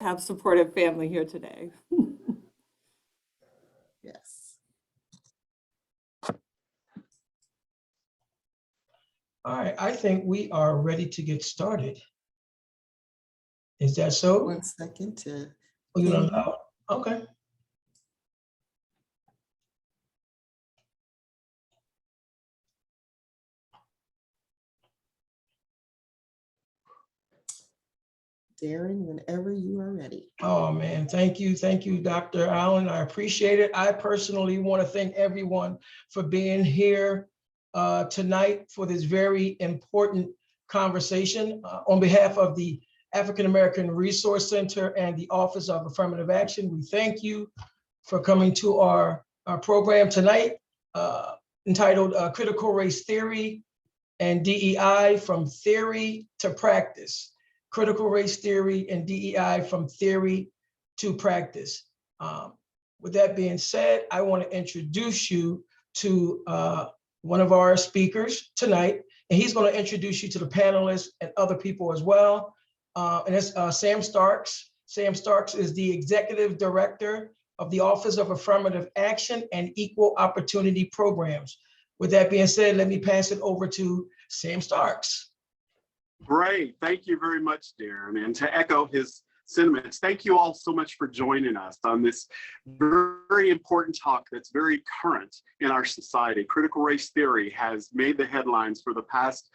have supportive family here today. Yes. All right, I think we are ready to get started. Is that so? 1 second to. Oh, you don't know? Okay. Darren, whenever you are ready. Oh man, thank you, Dr. Allen. I appreciate it. I personally want to thank everyone for being here tonight for this very important conversation. On behalf of the African American Resource Center and the Office of Affirmative Action, we thank you for coming to our program tonight, entitled Critical Race Theory and DEI from Theory to Practice. Critical Race Theory and DEI from Theory to Practice. With that being said, I want to introduce you to one of our speakers tonight, and he's going to introduce you to the panelists and other people as well. And it's Sam Starks. Sam Starks is the Executive Director of the Office of Affirmative Action and Equal Opportunity Programs. With that being said, let me pass it over to Sam Starks. Great. Thank you very much, Darren. And to echo his sentiments, thank you all so much for joining us on this very important talk that's very current in our society. Critical race theory has made the headlines for the past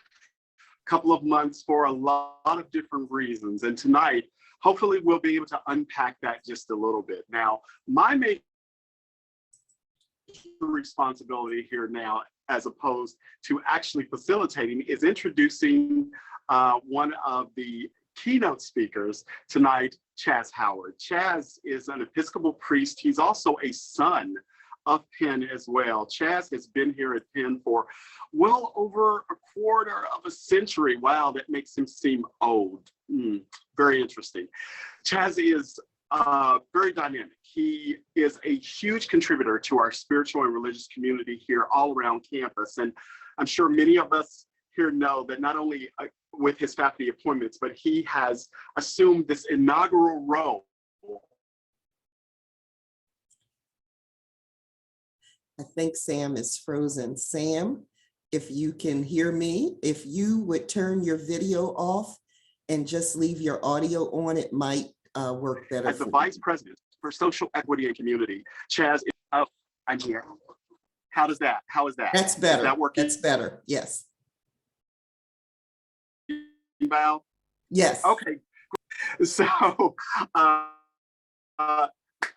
couple of months for a lot of different reasons. And tonight, hopefully we'll be able to unpack that just a little bit. Now, my major responsibility here now, as opposed to actually facilitating, is introducing one of the keynote speakers tonight, Chaz Howard. Chaz is an Episcopal priest. He's also a son of Penn as well. Chaz has been here at Penn for well over a quarter of a century. Wow, that makes him seem old. Very interesting. Chaz is very dynamic. He is a huge contributor to our spiritual and religious community here all around campus. And I'm sure many of us here know that not only with his faculty appointments, but he has assumed this inaugural role. I think Sam is frozen. Sam, if you can hear me, if you would turn your video off and just leave your audio on, it might work better. As the Vice President for Social Equity and Community, Chaz is up. I'm here. How is that? That's better. Is that working? That's better. Yes. Val? Yes. Okay. So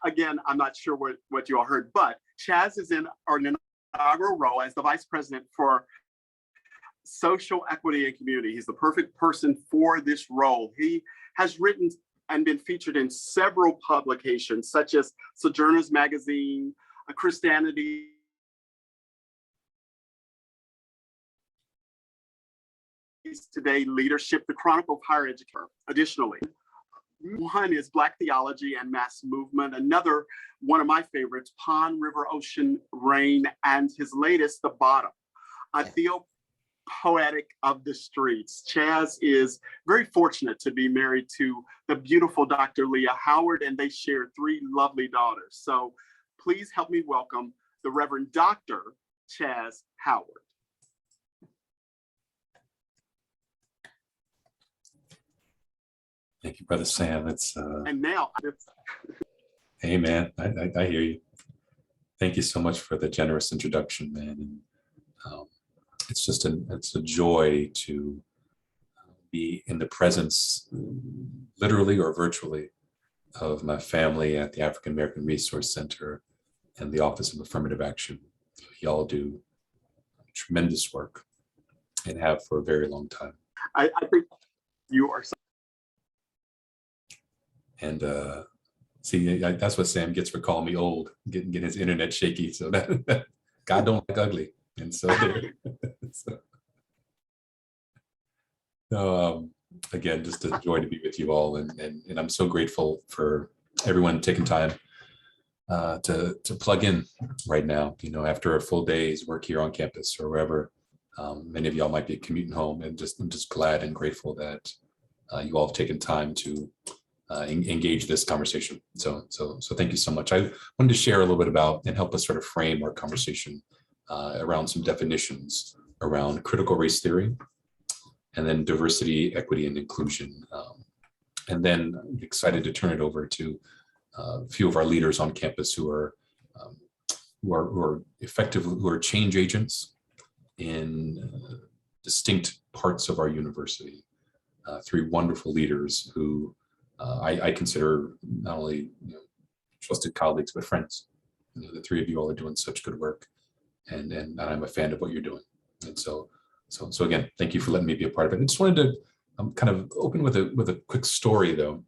again, I'm not sure what you all heard, but Chaz is in an inaugural role as the Vice President for Social Equity and Community. He's the perfect person for this role. He has written and been featured in several publications such as Sojourners Magazine, Christianity Today, Leadership, the Chronicle of Higher Education. Additionally, one is Black Theology and Mass Movement. Another, one of my favorites, Pond, River, Ocean, Rain, and his latest, The Bottom, a Theopoetic of the Streets. Chaz is very fortunate to be married to the beautiful Dr. Leah Howard, and they share 3 lovely daughters. So please help me welcome the Reverend Dr. Chaz Howard. Thank you, Brother Sam. It's and now, hey man, I hear you. Thank you so much for the generous introduction, man. And it's just it's a joy to be in the presence, literally or virtually, of my family at the African American Resource Center and the Office of Affirmative Action. Y'all do tremendous work and have for a very long time. I think you are. And see, that's what Sam gets for calling me old, getting his internet shaky. So that God don't like ugly. And so, again, just a joy to be with you all. And I'm so grateful for everyone taking time to plug in right now, you know, after a full day's work here on campus or wherever. Many of y'all might be commuting home, and I'm just glad and grateful that you all have taken time to engage this conversation. So thank you so much. I wanted to share a little bit about and help us sort of frame our conversation around some definitions around critical race theory, and then diversity, equity, and inclusion. And then I'm excited to turn it over to a few of our leaders on campus who are effectively, who are change agents in distinct parts of our university. Three wonderful leaders who I consider not only trusted colleagues, but friends. The three of you all are doing such good work, and I'm a fan of what you're doing. And so again, thank you for letting me be a part of it. I just wanted to kind of open with a quick story, though.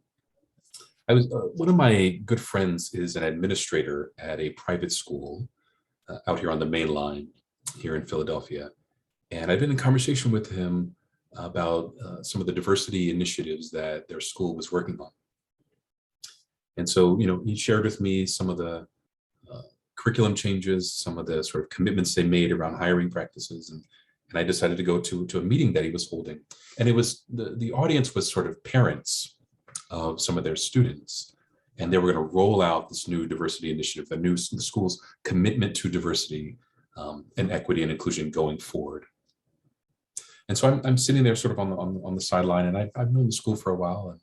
I was one of my good friends is an administrator at a private school out here on the main line here in Philadelphia, and I've been in conversation with him about some of the diversity initiatives that their school was working on. And so, he shared with me some of the curriculum changes, some of the sort of commitments they made around hiring practices, and I decided to go to a meeting that he was holding. And it was the audience was sort of parents of some of their students, and they were going to roll out this new diversity initiative, the school's commitment to diversity and equity and inclusion going forward. And so I'm sitting there sort of on the sideline, and I've known the school for a while, and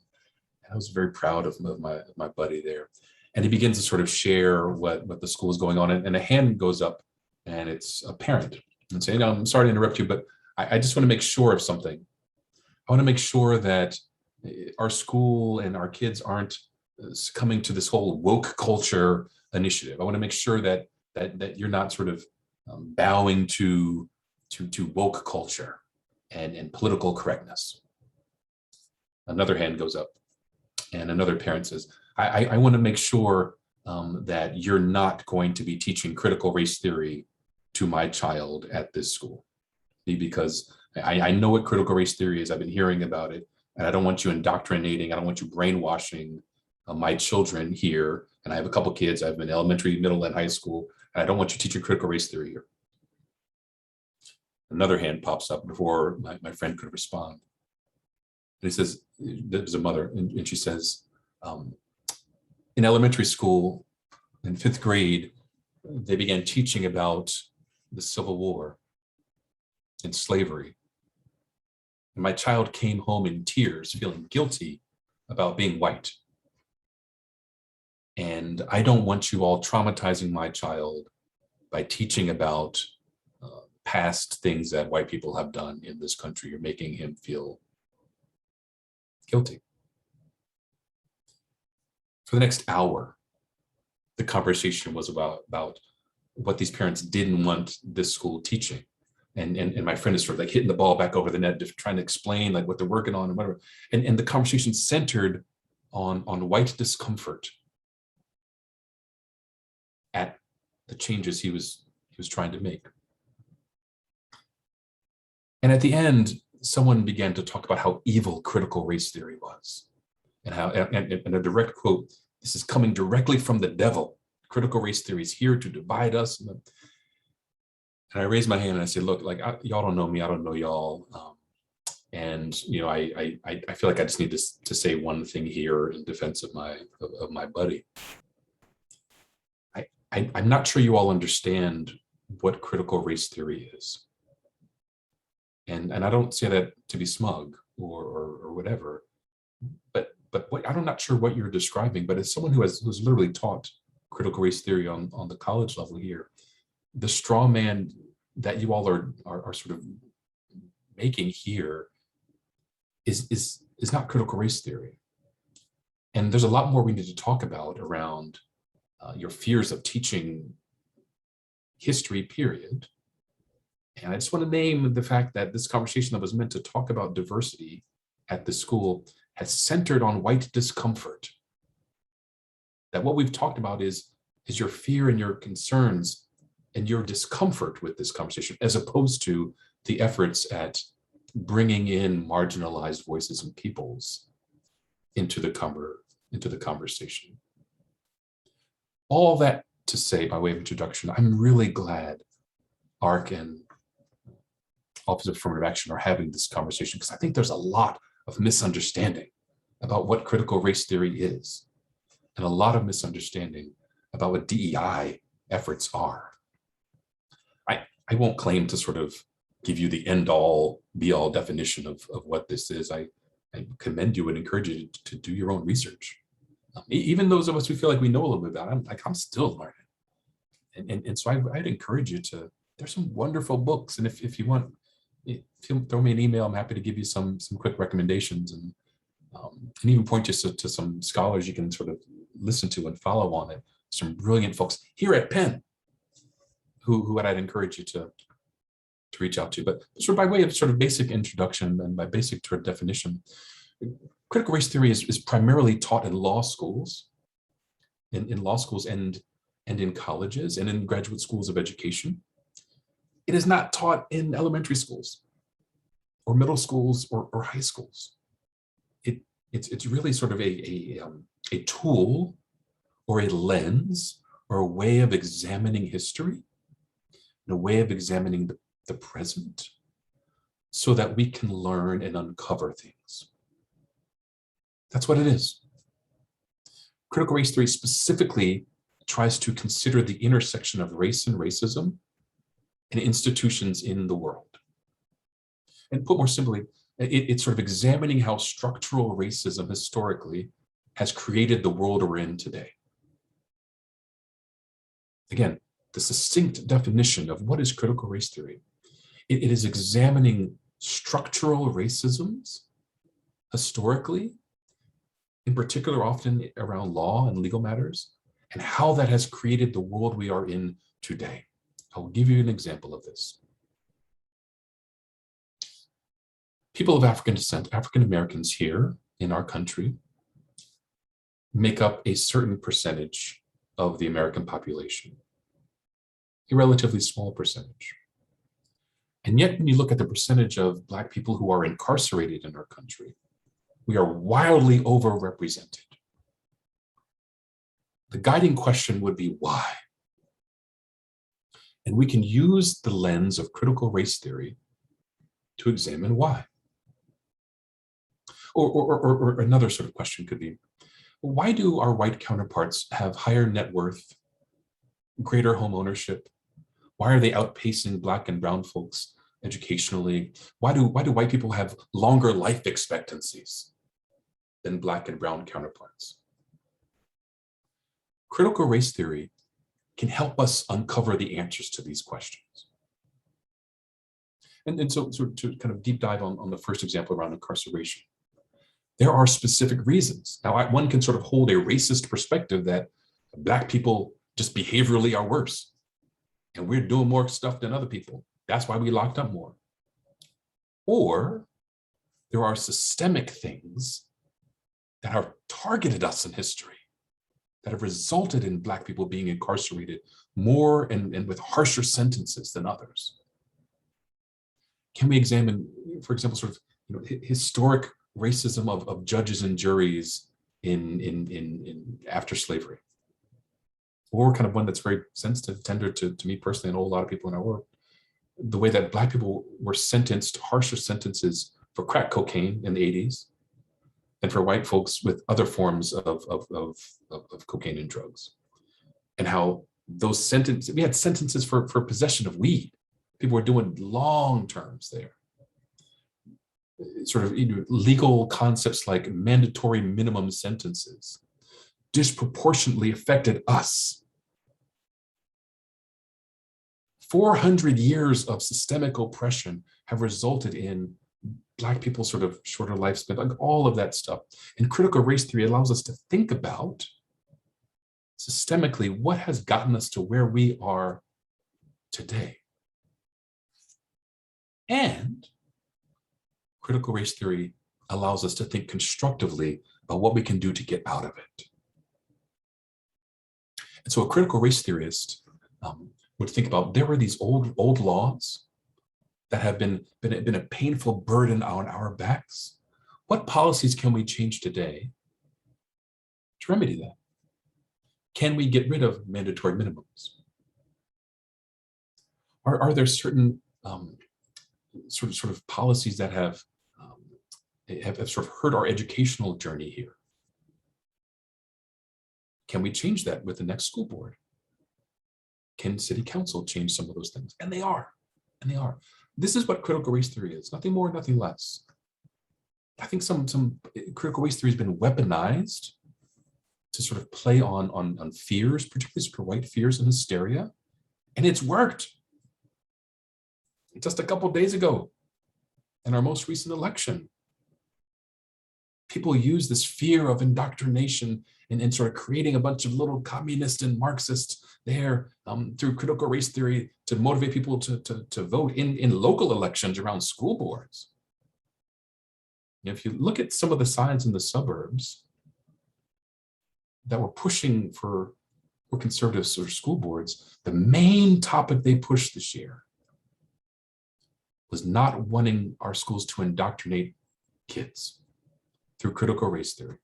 I was very proud of my buddy there. And he begins to sort of share what the school is going on, and a hand goes up, and it's a parent, and saying, "I'm sorry to interrupt you, but I just want to make sure of something. I want to make sure that our school and our kids aren't succumbing to this whole woke culture initiative. I want to make sure that you're not sort of bowing to woke culture and political correctness." Another hand goes up, and another parent says, I want to make sure that you're not going to be teaching critical race theory to my child at this school, because I know what critical race theory is. I've been hearing about it, and I don't want you indoctrinating. I don't want you brainwashing my children here. And I have a couple kids. I have an elementary, middle, and high school, and I don't want you teaching critical race theory here. Another hand pops up before my friend could respond. And he says, there's a mother, and she says, in elementary school, in 5th grade, they began teaching about the Civil War and slavery. And my child came home in tears, feeling guilty about being white. And I don't want you all traumatizing my child by teaching about past things that white people have done in this country. You're making him feel guilty. For the next hour, the conversation was about what these parents didn't want this school teaching. And my friend is sort of like hitting the ball back over the net, trying to explain like what they're working on and whatever. And the conversation centered on white discomfort at the changes he was trying to make. And at the end, someone began to talk about how evil critical race theory was, and how, and a direct quote, "This is coming directly from the devil. Critical race theory is here to divide us." And I raised my hand and I said, "Look, like y'all don't know me, I don't know y'all, and I feel like I just need to say one thing here in defense of my buddy. I'm not sure you all understand what critical race theory is. And I don't say that to be smug or whatever, but what, I'm not sure what you're describing, but as someone who's literally taught critical race theory on the college level here, the straw man that you all are sort of making here is not critical race theory. And there's a lot more we need to talk about around your fears of teaching history, period. And I just want to name the fact that this conversation that was meant to talk about diversity at the school has centered on white discomfort. That what we've talked about is your fear and your concerns and your discomfort with this conversation, as opposed to the efforts at bringing in marginalized voices and peoples into the conversation. All that to say, by way of introduction, I'm really glad AARC and Office of Affirmative Action are having this conversation, because I think there's a lot of misunderstanding about what critical race theory is, and a lot of misunderstanding about what DEI efforts are. I won't claim to sort of give you the end-all, be-all definition of what this is. I commend you and encourage you to do your own research. Even those of us who feel like we know a little bit about it, I'm still learning. And so I'd encourage you to, there's some wonderful books. And if you want, if you throw me an email, I'm happy to give you some quick recommendations and even point you to some scholars you can sort of listen to and follow on it. Some brilliant folks here at Penn who I'd encourage you to reach out to. But sort of by way of sort of basic introduction and by basic sort of definition, critical race theory is primarily taught in law schools, in law schools and in colleges and in graduate schools of education. It is not taught in elementary schools or middle schools or high schools. It's really sort of a tool or a lens or a way of examining history and a way of examining the present so that we can learn and uncover things. That's what it is. Critical race theory specifically tries to consider the intersection of race and racism in institutions in the world. And put more simply, it's sort of examining how structural racism historically has created the world we're in today. Again, the succinct definition of what is critical race theory. It is examining structural racisms historically, in particular often around law and legal matters, and how that has created the world we are in today. I'll give you an example of this. People of African descent, African Americans here in our country, make up a certain percentage of the American population, a relatively small percentage. And yet, when you look at the percentage of Black people who are incarcerated in our country, we are wildly overrepresented. The guiding question would be why? And we can use the lens of critical race theory to examine why. Or another sort of question could be, why do our white counterparts have higher net worth, greater home ownership? Why are they outpacing Black and brown folks educationally? Why do white people have longer life expectancies than Black and brown counterparts? Critical race theory can help us uncover the answers to these questions. And so to kind of deep dive on the first example around incarceration, there are specific reasons. Now, one can sort of hold a racist perspective that Black people just behaviorally are worse, and we're doing more stuff than other people. That's why we locked up more. Or there are systemic things that have targeted us in history, that have resulted in Black people being incarcerated more and with harsher sentences than others. Can we examine, for example, sort of historic racism of judges and juries in after slavery? Or kind of one that's very sensitive, tender to me personally and a whole lot of people in our work, the way that Black people were sentenced to harsher sentences for crack cocaine in the 80s than for white folks with other forms of cocaine and drugs. And how those sentences, we had sentences for possession of weed. People were doing long terms there. Sort of legal concepts like mandatory minimum sentences disproportionately affected us. 400 years of systemic oppression have resulted in Black people sort of shorter lifespan, like all of that stuff. And critical race theory allows us to think about systemically what has gotten us to where we are today. And critical race theory allows us to think constructively about what we can do to get out of it. And so a critical race theorist would think about, there were these old laws that have been a painful burden on our backs. What policies can we change today to remedy that? Can we get rid of mandatory minimums? Are there certain sort of policies that have have sort of hurt our educational journey here. Can we change that with the next school board? Can city council change some of those things? And they are, and they are. This is what critical race theory is, nothing more, nothing less. I think some critical race theory has been weaponized to sort of play on fears, particularly sort of white fears and hysteria, and it's worked. Just a couple of days ago, in our most recent election, people use this fear of indoctrination and sort of creating a bunch of little communist and Marxists there through critical race theory to motivate people to vote in local elections around school boards. If you look at some of the signs in the suburbs that were pushing for conservative sort of school boards, the main topic they pushed this year was not wanting our schools to indoctrinate kids through critical race theory.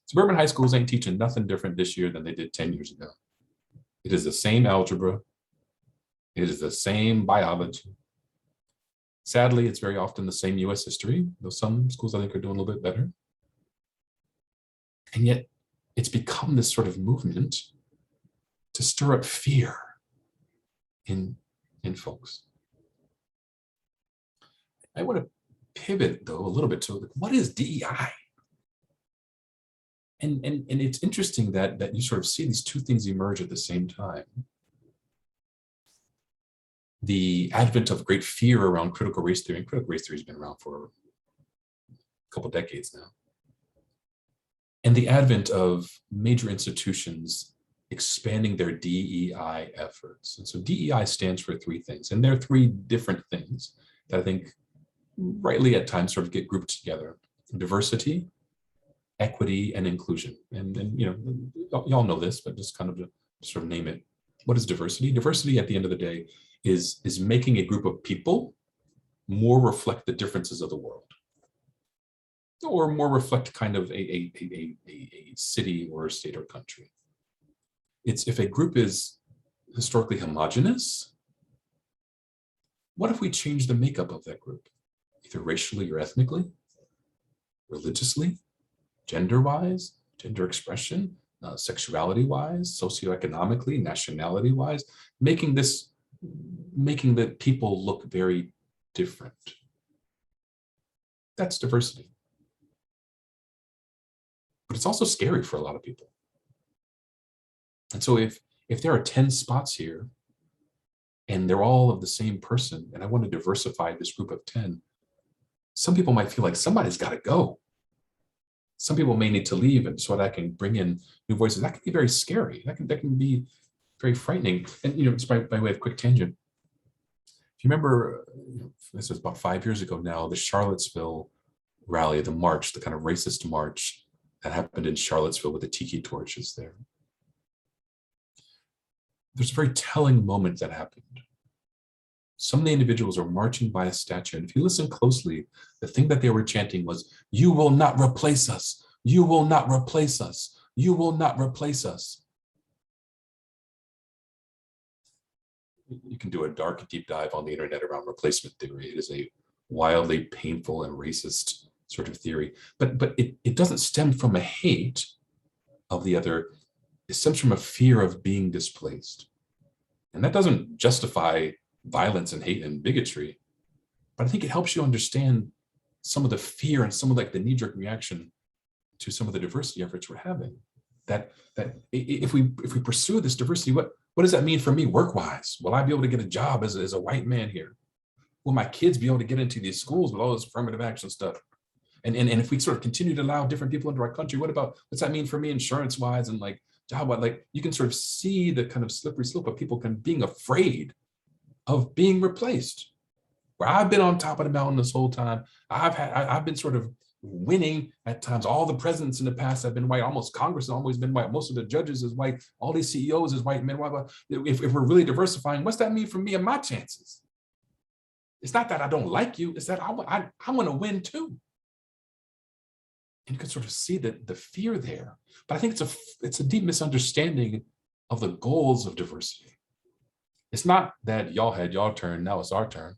Suburban high schools ain't teaching nothing different this year than they did 10 years ago. It is the same algebra. It is the same biology. Sadly, it's very often the same US history, though some schools I think are doing a little bit better. And yet it's become this sort of movement to stir up fear in folks. I want to pivot though a little bit to what is DEI? And it's interesting that you sort of see these two things emerge at the same time. The advent of great fear around critical race theory, and critical race theory has been around for a couple of decades now. And the advent of major institutions expanding their DEI efforts. And so DEI stands for three things, and there are three different things that I think rightly at times sort of get grouped together: diversity, equity, and inclusion. And you know, y'all know this, but just kind of to sort of name it. What is diversity? Diversity at the end of the day is making a group of people more reflect the differences of the world, or more reflect kind of a city or a state or country. It's if a group is historically homogenous, what if we change the makeup of that group, either racially or ethnically, religiously, gender-wise, gender expression, sexuality-wise, socioeconomically, nationality-wise, making the people look very different. That's diversity. But it's also scary for a lot of people. And so if there are 10 spots here and they're all of the same person, and I want to diversify this group of 10, some people might feel like somebody's got to go. Some people may need to leave, and so that I can bring in new voices. That can be very scary. That can be very frightening. And you know, just by way of quick tangent, if you remember, this was about 5 years ago now, the Charlottesville rally, the march, the kind of racist march that happened in Charlottesville with the tiki torches there. There's a very telling moment that happened. Some of the individuals are marching by a statue, and if you listen closely, the thing that they were chanting was, "You will not replace us. You will not replace us. You will not replace us." You can do a dark deep dive on the internet around replacement theory. It is a wildly painful and racist sort of theory, but it doesn't stem from a hate of the other. It stems from a fear of being displaced. And that doesn't justify violence and hate and bigotry, but I think it helps you understand some of the fear and some of like the knee-jerk reaction to some of the diversity efforts we're having. That if we pursue this diversity, what does that mean for me work-wise? Will I be able to get a job as a white man here? Will my kids be able to get into these schools with all this affirmative action stuff? And if we sort of continue to allow different people into our country, what's that mean for me insurance-wise and like job-wise? Like you can sort of see the kind of slippery slope of people being afraid of being replaced. Where I've been on top of the mountain this whole time, I've been sort of winning at times. All the presidents in the past have been white. Almost Congress has always been white. Most of the judges is white. All these CEOs is white men. If we're really diversifying, what's that mean for me and my chances? It's not that I don't like you. It's that I want to win too. And you can sort of see the fear there. But I think it's a deep misunderstanding of the goals of diversity. It's not that y'all had y'all turn, now it's our turn.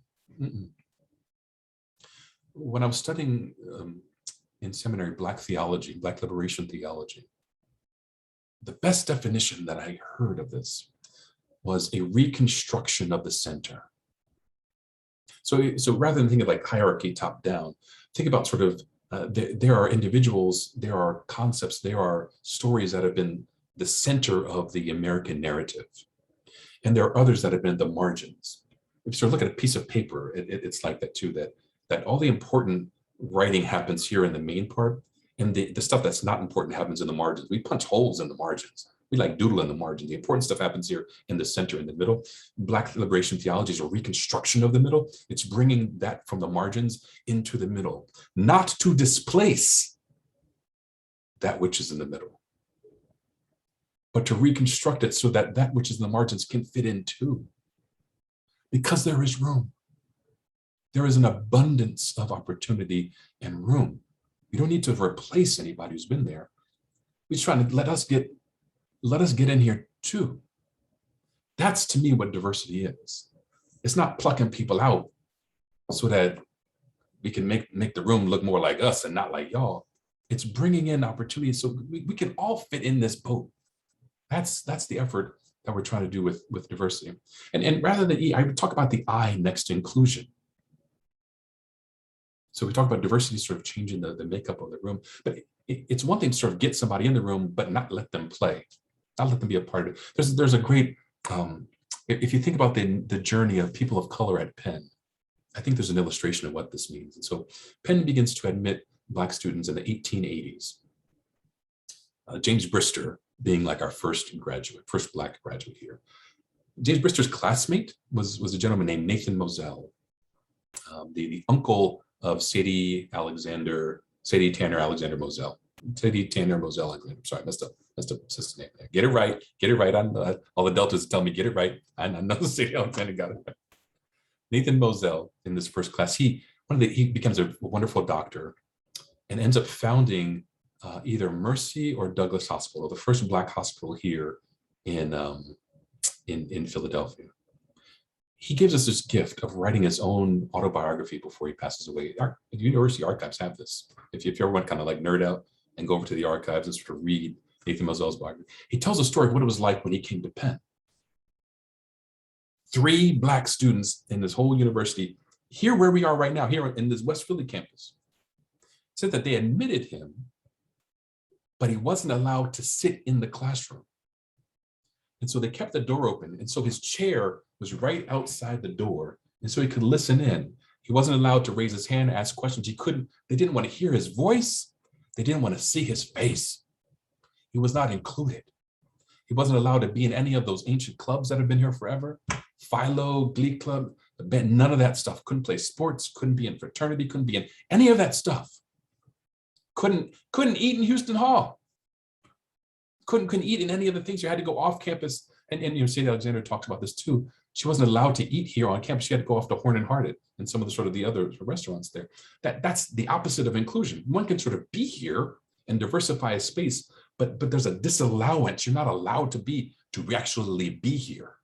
when I was studying in seminary, Black theology, Black liberation theology, the best definition that I heard of this was a reconstruction of the center. So rather than think of like hierarchy top down, think about sort of, there are individuals, there are concepts, there are stories that have been the center of the American narrative. And there are others that have been at the margins. If you sort of look at a piece of paper, it's like that too, that all the important writing happens here in the main part, and the stuff that's not important happens in the margins. We punch holes in the margins. We like doodle in the margin. The important stuff happens here in the center, in the middle. Black liberation theology is a reconstruction of the middle. It's bringing that from the margins into the middle, not to displace that which is in the middle, but to reconstruct it so that that which is in the margins can fit in too. Because there is room. There is an abundance of opportunity and room. You don't need to replace anybody who's been there. We're trying to let us get in here too. That's to me what diversity is. It's not plucking people out so that we can make the room look more like us and not like y'all. It's bringing in opportunities so we can all fit in this boat. That's the effort that we're trying to do with diversity. And rather than E, I would talk about the I next to inclusion. So we talk about diversity sort of changing the makeup of the room, but it's one thing to sort of get somebody in the room, but not let them play, not let them be a part of it. There's a great, if you think about the journey of people of color at Penn, I think there's an illustration of what this means. And so Penn begins to admit Black students in the 1880s. James Brister being like our first Black graduate here. James Brister's classmate was a gentleman named Nathan Moselle, the uncle of Sadie Tanner Alexander Moselle. Sadie Tanner Moselle Alexander. Sorry, messed up sister name there. Get it right. I all the deltas tell me get it right. I know Sadie Alexander got it right. Nathan Moselle in this first class, he becomes a wonderful doctor and ends up founding either Mercy or Douglas Hospital, the first Black hospital here in Philadelphia. He gives us this gift of writing his own autobiography before he passes away. The university archives have this. If you ever want to kind of like nerd out and go over to the archives and sort of read Nathan Moselle's biography, he tells a story of what it was like when he came to Penn. 3 Black students in this whole university, here where we are right now, here in this West Philly campus, said that they admitted him, but he wasn't allowed to sit in the classroom. And so they kept the door open. And so his chair was right outside the door. And so he could listen in. He wasn't allowed to raise his hand, ask questions. They didn't want to hear his voice. They didn't want to see his face. He was not included. He wasn't allowed to be in any of those ancient clubs that have been here forever. Philo, Glee Club, none of that stuff. Couldn't play sports, couldn't be in fraternity, couldn't be in any of that stuff. Couldn't eat in Houston Hall. Couldn't eat in any of the things. You had to go off campus. And Sadie Alexander talks about this too. She wasn't allowed to eat here on campus. She had to go off to Horn and Hearted and some of the sort of the other restaurants there. That's the opposite of inclusion. One can sort of be here and diversify a space, but there's a disallowance. You're not allowed to actually be here.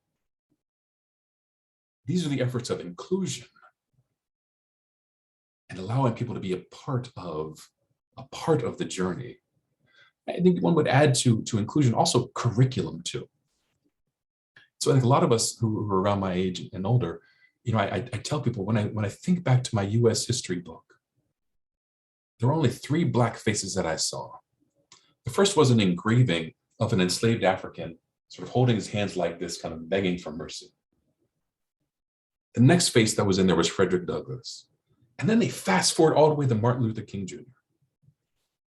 These are the efforts of inclusion and allowing people to be a part of the journey. I think one would add to inclusion also curriculum too. So I think a lot of us who are around my age and older, I tell people when I think back to my US history book, there were only 3 Black faces that I saw. The first was an engraving of an enslaved African sort of holding his hands like this, kind of begging for mercy. The next face that was in there was Frederick Douglass. And then they fast forward all the way to Martin Luther King Jr.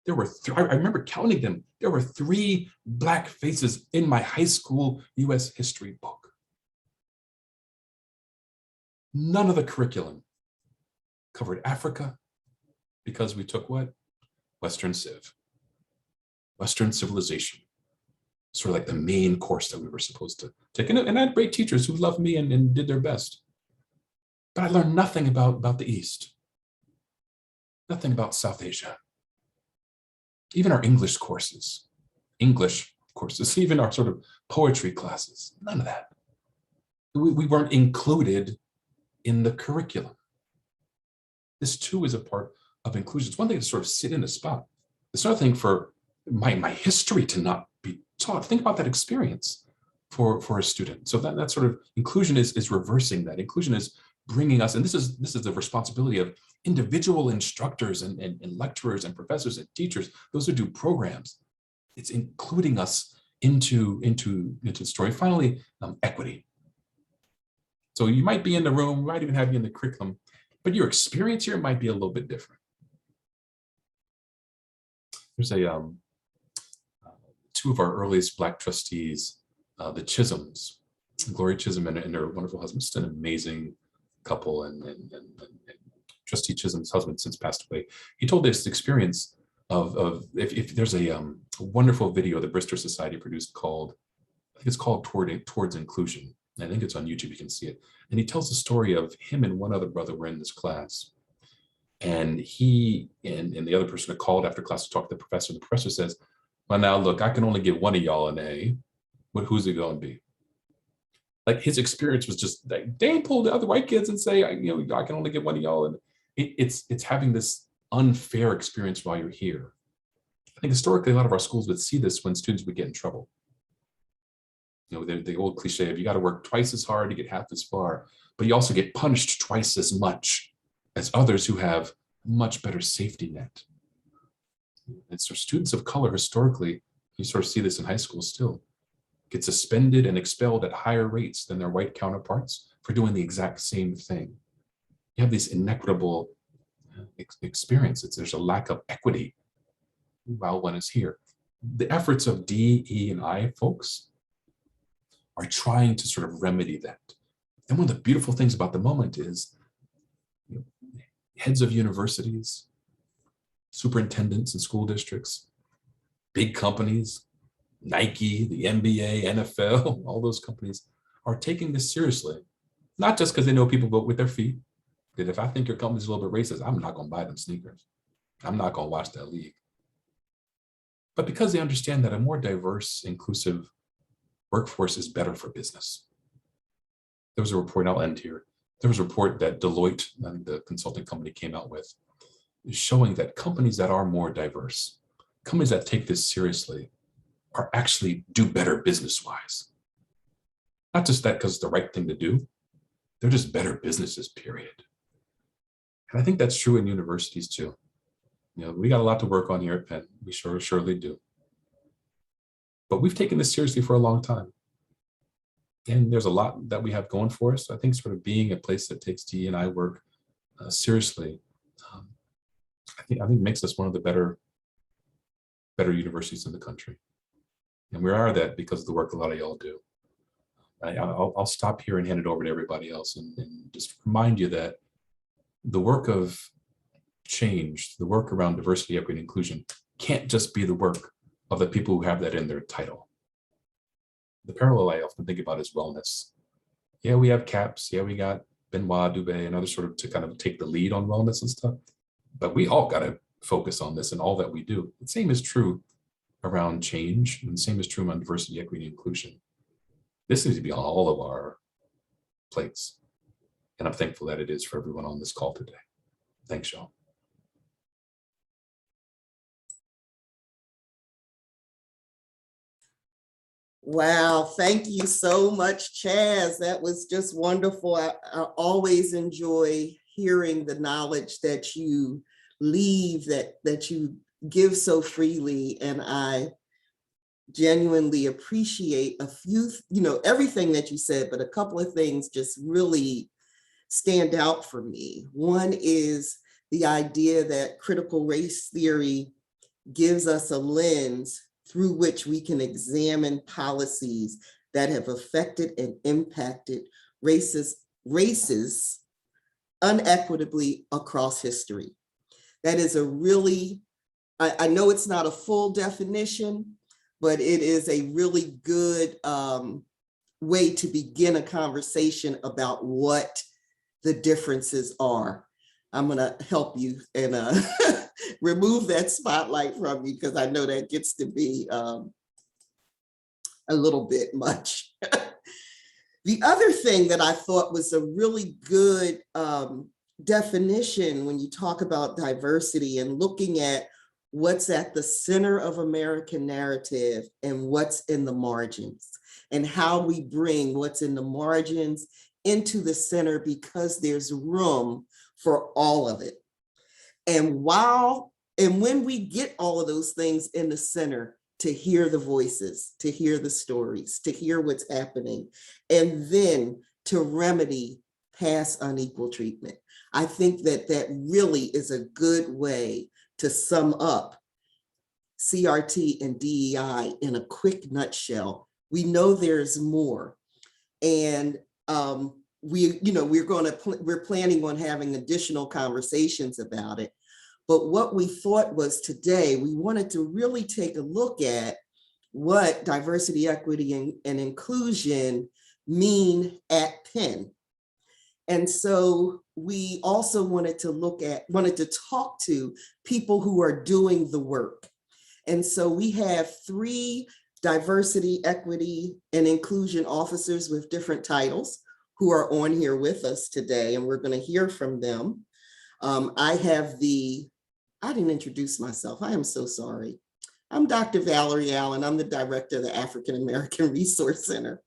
There were I remember counting them. There were 3 Black faces in my high school US history book. None of the curriculum covered Africa because we took what? Western Civ. Western civilization. Sort of like the main course that we were supposed to take. And I had great teachers who loved me and did their best. But I learned nothing about the East. Nothing about South Asia. Even our English courses, even our sort of poetry classes, none of that. We weren't included in the curriculum. This too is a part of inclusion. It's one thing to sort of sit in a spot. It's another thing for my history to not be taught. Think about that experience for a student. So that sort of inclusion is reversing that. Inclusion is bringing us, and this is the responsibility of individual instructors and lecturers and professors and teachers, those who do programs. It's including us into the story. Finally, equity. So you might be in the room, we might even have you in the curriculum, but your experience here might be a little bit different. There's two of our earliest Black trustees, the Chisholms, Gloria Chisholm and her wonderful husband, just an amazing couple, and Trustee Chisholm's husband since passed away. He told this experience of if there's a wonderful video the Bristol Society produced called, I think it's called Towards Inclusion. I think it's on YouTube, you can see it. And he tells the story of him and one other brother were in this class. And he and the other person called after class to talk to the professor. The professor says, well, now look, I can only give one of y'all an A. Who's it going to be? Like his experience was just like, they ain't pull the other white kids and say, I can only give one of y'all. And it's having this unfair experience while you're here. I think historically, a lot of our schools would see this when students would get in trouble. The old cliche of you got to work twice as hard to get half as far, but you also get punished twice as much as others who have much better safety net. And so students of color historically, you sort of see this in high school still, get suspended and expelled at higher rates than their white counterparts for doing the exact same thing. You have these inequitable experiences. There's a lack of equity while one is here. The efforts of D, E, and I folks are trying to sort of remedy that. And one of the beautiful things about the moment is heads of universities, superintendents in school districts, big companies, Nike, the NBA, NFL, all those companies are taking this seriously. Not just because they know people vote with their feet, that if I think your company's a little bit racist, I'm not going to buy them sneakers. I'm not going to watch that league. But because they understand that a more diverse, inclusive workforce is better for business. There was a report, I'll end here. There was a report that Deloitte, the consulting company, came out with, showing that companies that are more diverse, companies that take this seriously, are actually do better business-wise. Not just that because it's the right thing to do, they're just better businesses, period. And I think that's true in universities too. We got a lot to work on here at Penn. We surely do. But we've taken this seriously for a long time. And there's a lot that we have going for us. I think sort of being a place that takes D&I work seriously, I think makes us one of the better universities in the country. And we are that because of the work a lot of y'all do. I'll stop here and hand it over to everybody else and just remind you that the work of change, the work around diversity, equity, and inclusion can't just be the work of the people who have that in their title. The parallel I often think about is wellness. Yeah, we have CAPS. Yeah, we got Benoit Dubé and others sort of to kind of take the lead on wellness and stuff. But we all got to focus on this in all that we do. The same is true around change, and the same is true around diversity, equity, and inclusion. This needs to be on all of our plates. And I'm thankful that it is for everyone on this call today. Thanks, y'all. Wow, thank you so much, Chaz. That was just wonderful. I always enjoy hearing the knowledge that you leave, that you give so freely. And I genuinely appreciate a few, everything that you said, but a couple of things just really stand out for me. One is the idea that critical race theory gives us a lens through which we can examine policies that have affected and impacted races unequitably across history. That is a really, I know it's not a full definition, but it is a really good way to begin a conversation about what the differences are. I'm gonna help you and remove that spotlight from you because I know that gets to be a little bit much. The other thing that I thought was a really good definition, when you talk about diversity and looking at what's at the center of American narrative and what's in the margins, and how we bring what's in the margins into the center because there's room for all of it. And when we get all of those things in the center, to hear the voices, to hear the stories, to hear what's happening, and then to remedy past unequal treatment. I think that that really is a good way to sum up CRT and DEI in a quick nutshell. We know there's more, and we're planning on having additional conversations about it. But what we thought was today, we wanted to really take a look at what diversity, equity, and inclusion mean at Penn. And so we also wanted to talk to people who are doing the work. And so we have 3 diversity, equity, and inclusion officers with different titles who are on here with us today, and we're going to hear from them. I didn't introduce myself. I am so sorry. I'm Dr. Valerie Allen. I'm the director of the African American Resource Center.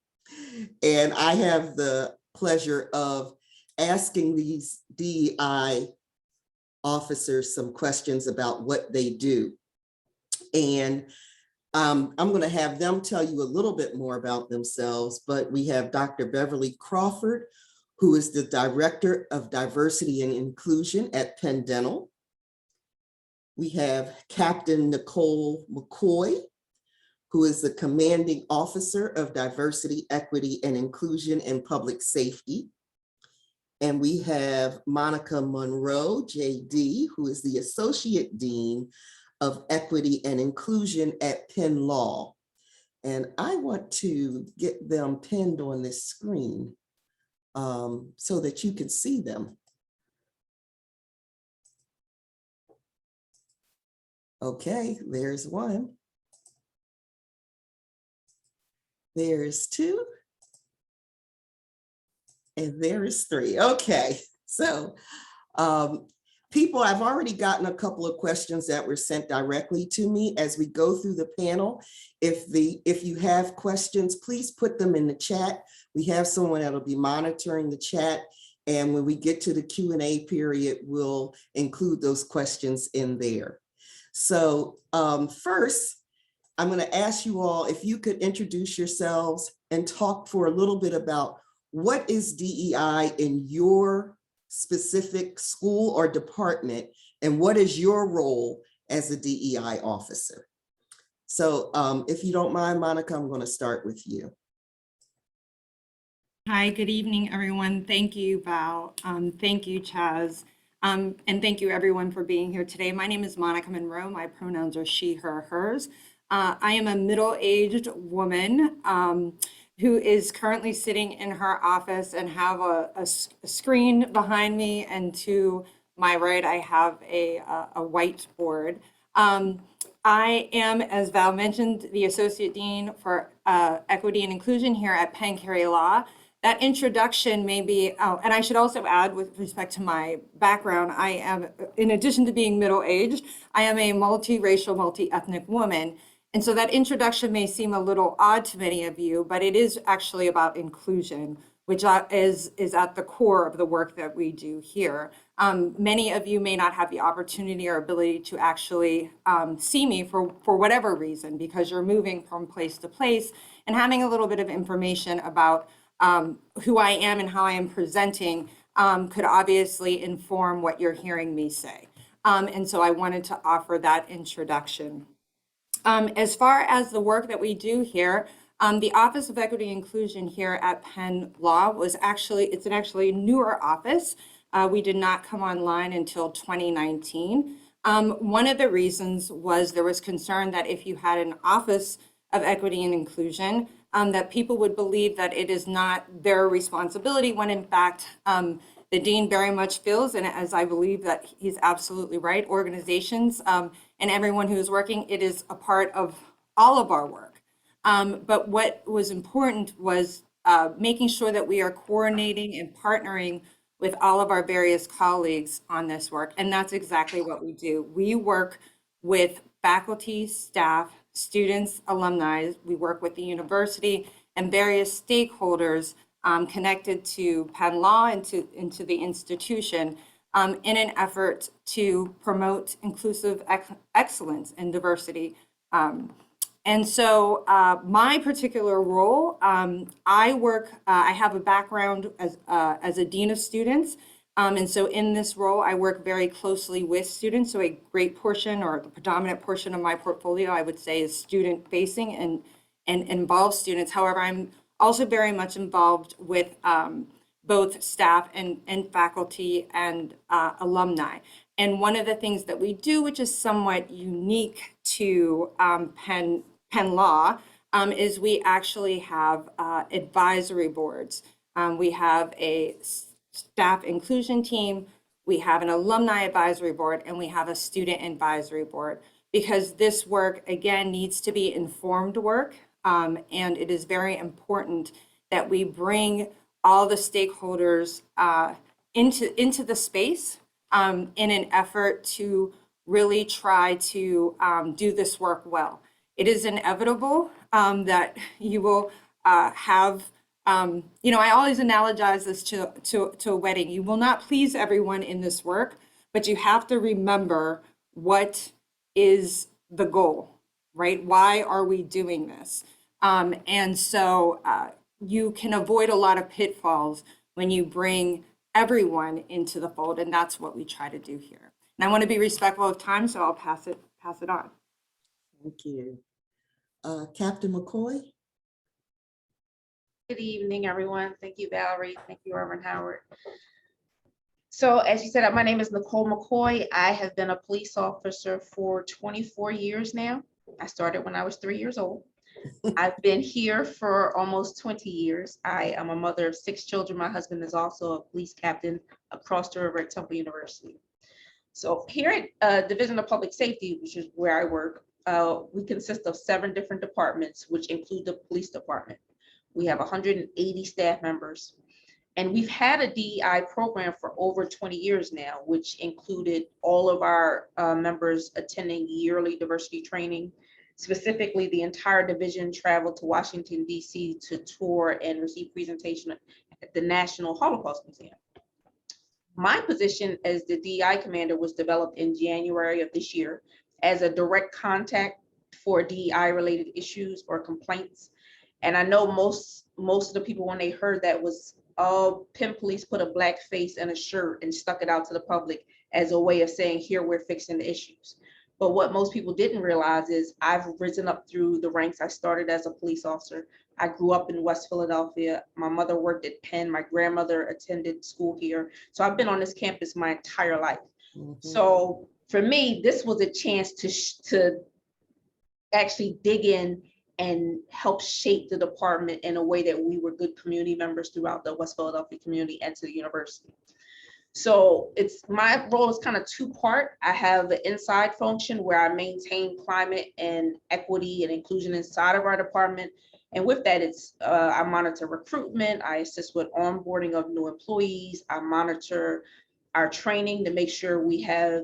And I have the pleasure of asking these DEI officers some questions about what they do. And I'm going to have them tell you a little bit more about themselves, but we have Dr. Beverly Crawford, who is the Director of Diversity and Inclusion at Penn Dental. We have Captain Nicole McCoy, who is the Commanding Officer of Diversity, Equity, and Inclusion in Public Safety. And we have Monica Monroe, JD, who is the Associate Dean of Equity and Inclusion at Penn Law. And I want to get them pinned on this screen so that you can see them. Okay, there's one. There's 2. And there is 3. Okay, so people, I've already gotten a couple of questions that were sent directly to me as we go through the panel. If you have questions, please put them in the chat. We have someone that'll be monitoring the chat. And when we get to the Q&A period, we'll include those questions in there. So first, I'm going to ask you all if you could introduce yourselves and talk for a little bit about what is DEI in your specific school or department, and what is your role as a DEI officer? So if you don't mind, Monica, I'm going to start with you. Hi, good evening, everyone. Thank you, Val. Thank you, Chaz. And thank you, everyone, for being here today. My name is Monica Monroe. My pronouns are she, her, hers. I am a middle-aged woman who is currently sitting in her office and have a screen behind me, and to my right, I have a whiteboard. I am, as Val mentioned, the Associate Dean for Equity and Inclusion here at Penn Carey Law. That introduction may be, and I should also add with respect to my background, I am, in addition to being middle-aged, I am a multiracial, multi-ethnic woman. And so that introduction may seem a little odd to many of you, but it is actually about inclusion, which is at the core of the work that we do here. Many of you may not have the opportunity or ability to actually see me for whatever reason, because you're moving from place to place, and having a little bit of information about who I am and how I am presenting could obviously inform what you're hearing me say. And so I wanted to offer that introduction. As far as the work that we do here, the Office of Equity and Inclusion here at Penn Law it's an actually newer office. We did not come online until 2019. One of the reasons was there was concern that if you had an Office of Equity and Inclusion, that people would believe that it is not their responsibility, when in fact, the dean very much feels, and as I believe that he's absolutely right, organizations and everyone who's working, it is a part of all of our work. But what was important was making sure that we are coordinating and partnering with all of our various colleagues on this work. And that's exactly what we do. We work with faculty, staff, students, alumni. We work with the university and various stakeholders connected to Penn Law and into the institution in an effort to promote inclusive excellence and diversity. And so my particular role, I have a background as a dean of students. And so in this role, I work very closely with students. So a great portion, or the predominant portion of my portfolio, I would say, is student facing and involves students. However, I'm also very much involved with both staff and faculty and alumni. And one of the things that we do, which is somewhat unique to Penn Law, is we actually have advisory boards. We have a staff inclusion team, we have an alumni advisory board, and we have a student advisory board, because this work, again, needs to be informed work. And it is very important that we bring all the stakeholders into the space in an effort to really try to do this work well. It is inevitable that you will have, I always analogize this to a wedding. You will not please everyone in this work, but you have to remember what is the goal, right? Why are we doing this? And so you can avoid a lot of pitfalls when you bring everyone into the fold, and that's what we try to do here. And I want to be respectful of time, so I'll pass it on. Thank you. Captain McCoy? Good evening, everyone. Thank you, Valerie. Thank you, Reverend Howard. So as you said, my name is Nicole McCoy. I have been a police officer for 24 years now. I started when I was 3 years old. I've been here for almost 20 years. I am a mother of 6 children. My husband is also a police captain across the river at Temple University. So here at Division of Public Safety, which is where I work, we consist of 7 different departments, which include the police department. We have 180 staff members, and we've had a DEI program for over 20 years now, which included all of our members attending yearly diversity training. Specifically, the entire division traveled to Washington, D.C. to tour and receive presentation at the National Holocaust Museum. My position as the DEI commander was developed in January of this year as a direct contact for DEI related issues or complaints. And I know most of the people, when they heard that, was, oh, Penn Police put a black face in a shirt and stuck it out to the public as a way of saying, here, we're fixing the issues. But what most people didn't realize is I've risen up through the ranks. I started as a police officer. I grew up in West Philadelphia. My mother worked at Penn. My grandmother attended school here. So I've been on this campus my entire life. Mm-hmm. So for me, this was a chance to actually dig in and help shape the department in a way that we were good community members throughout the West Philadelphia community and to the university. So my role is kind of 2-part. I have the inside function where I maintain climate and equity and inclusion inside of our department. And with that, I monitor recruitment, I assist with onboarding of new employees, I monitor our training to make sure we have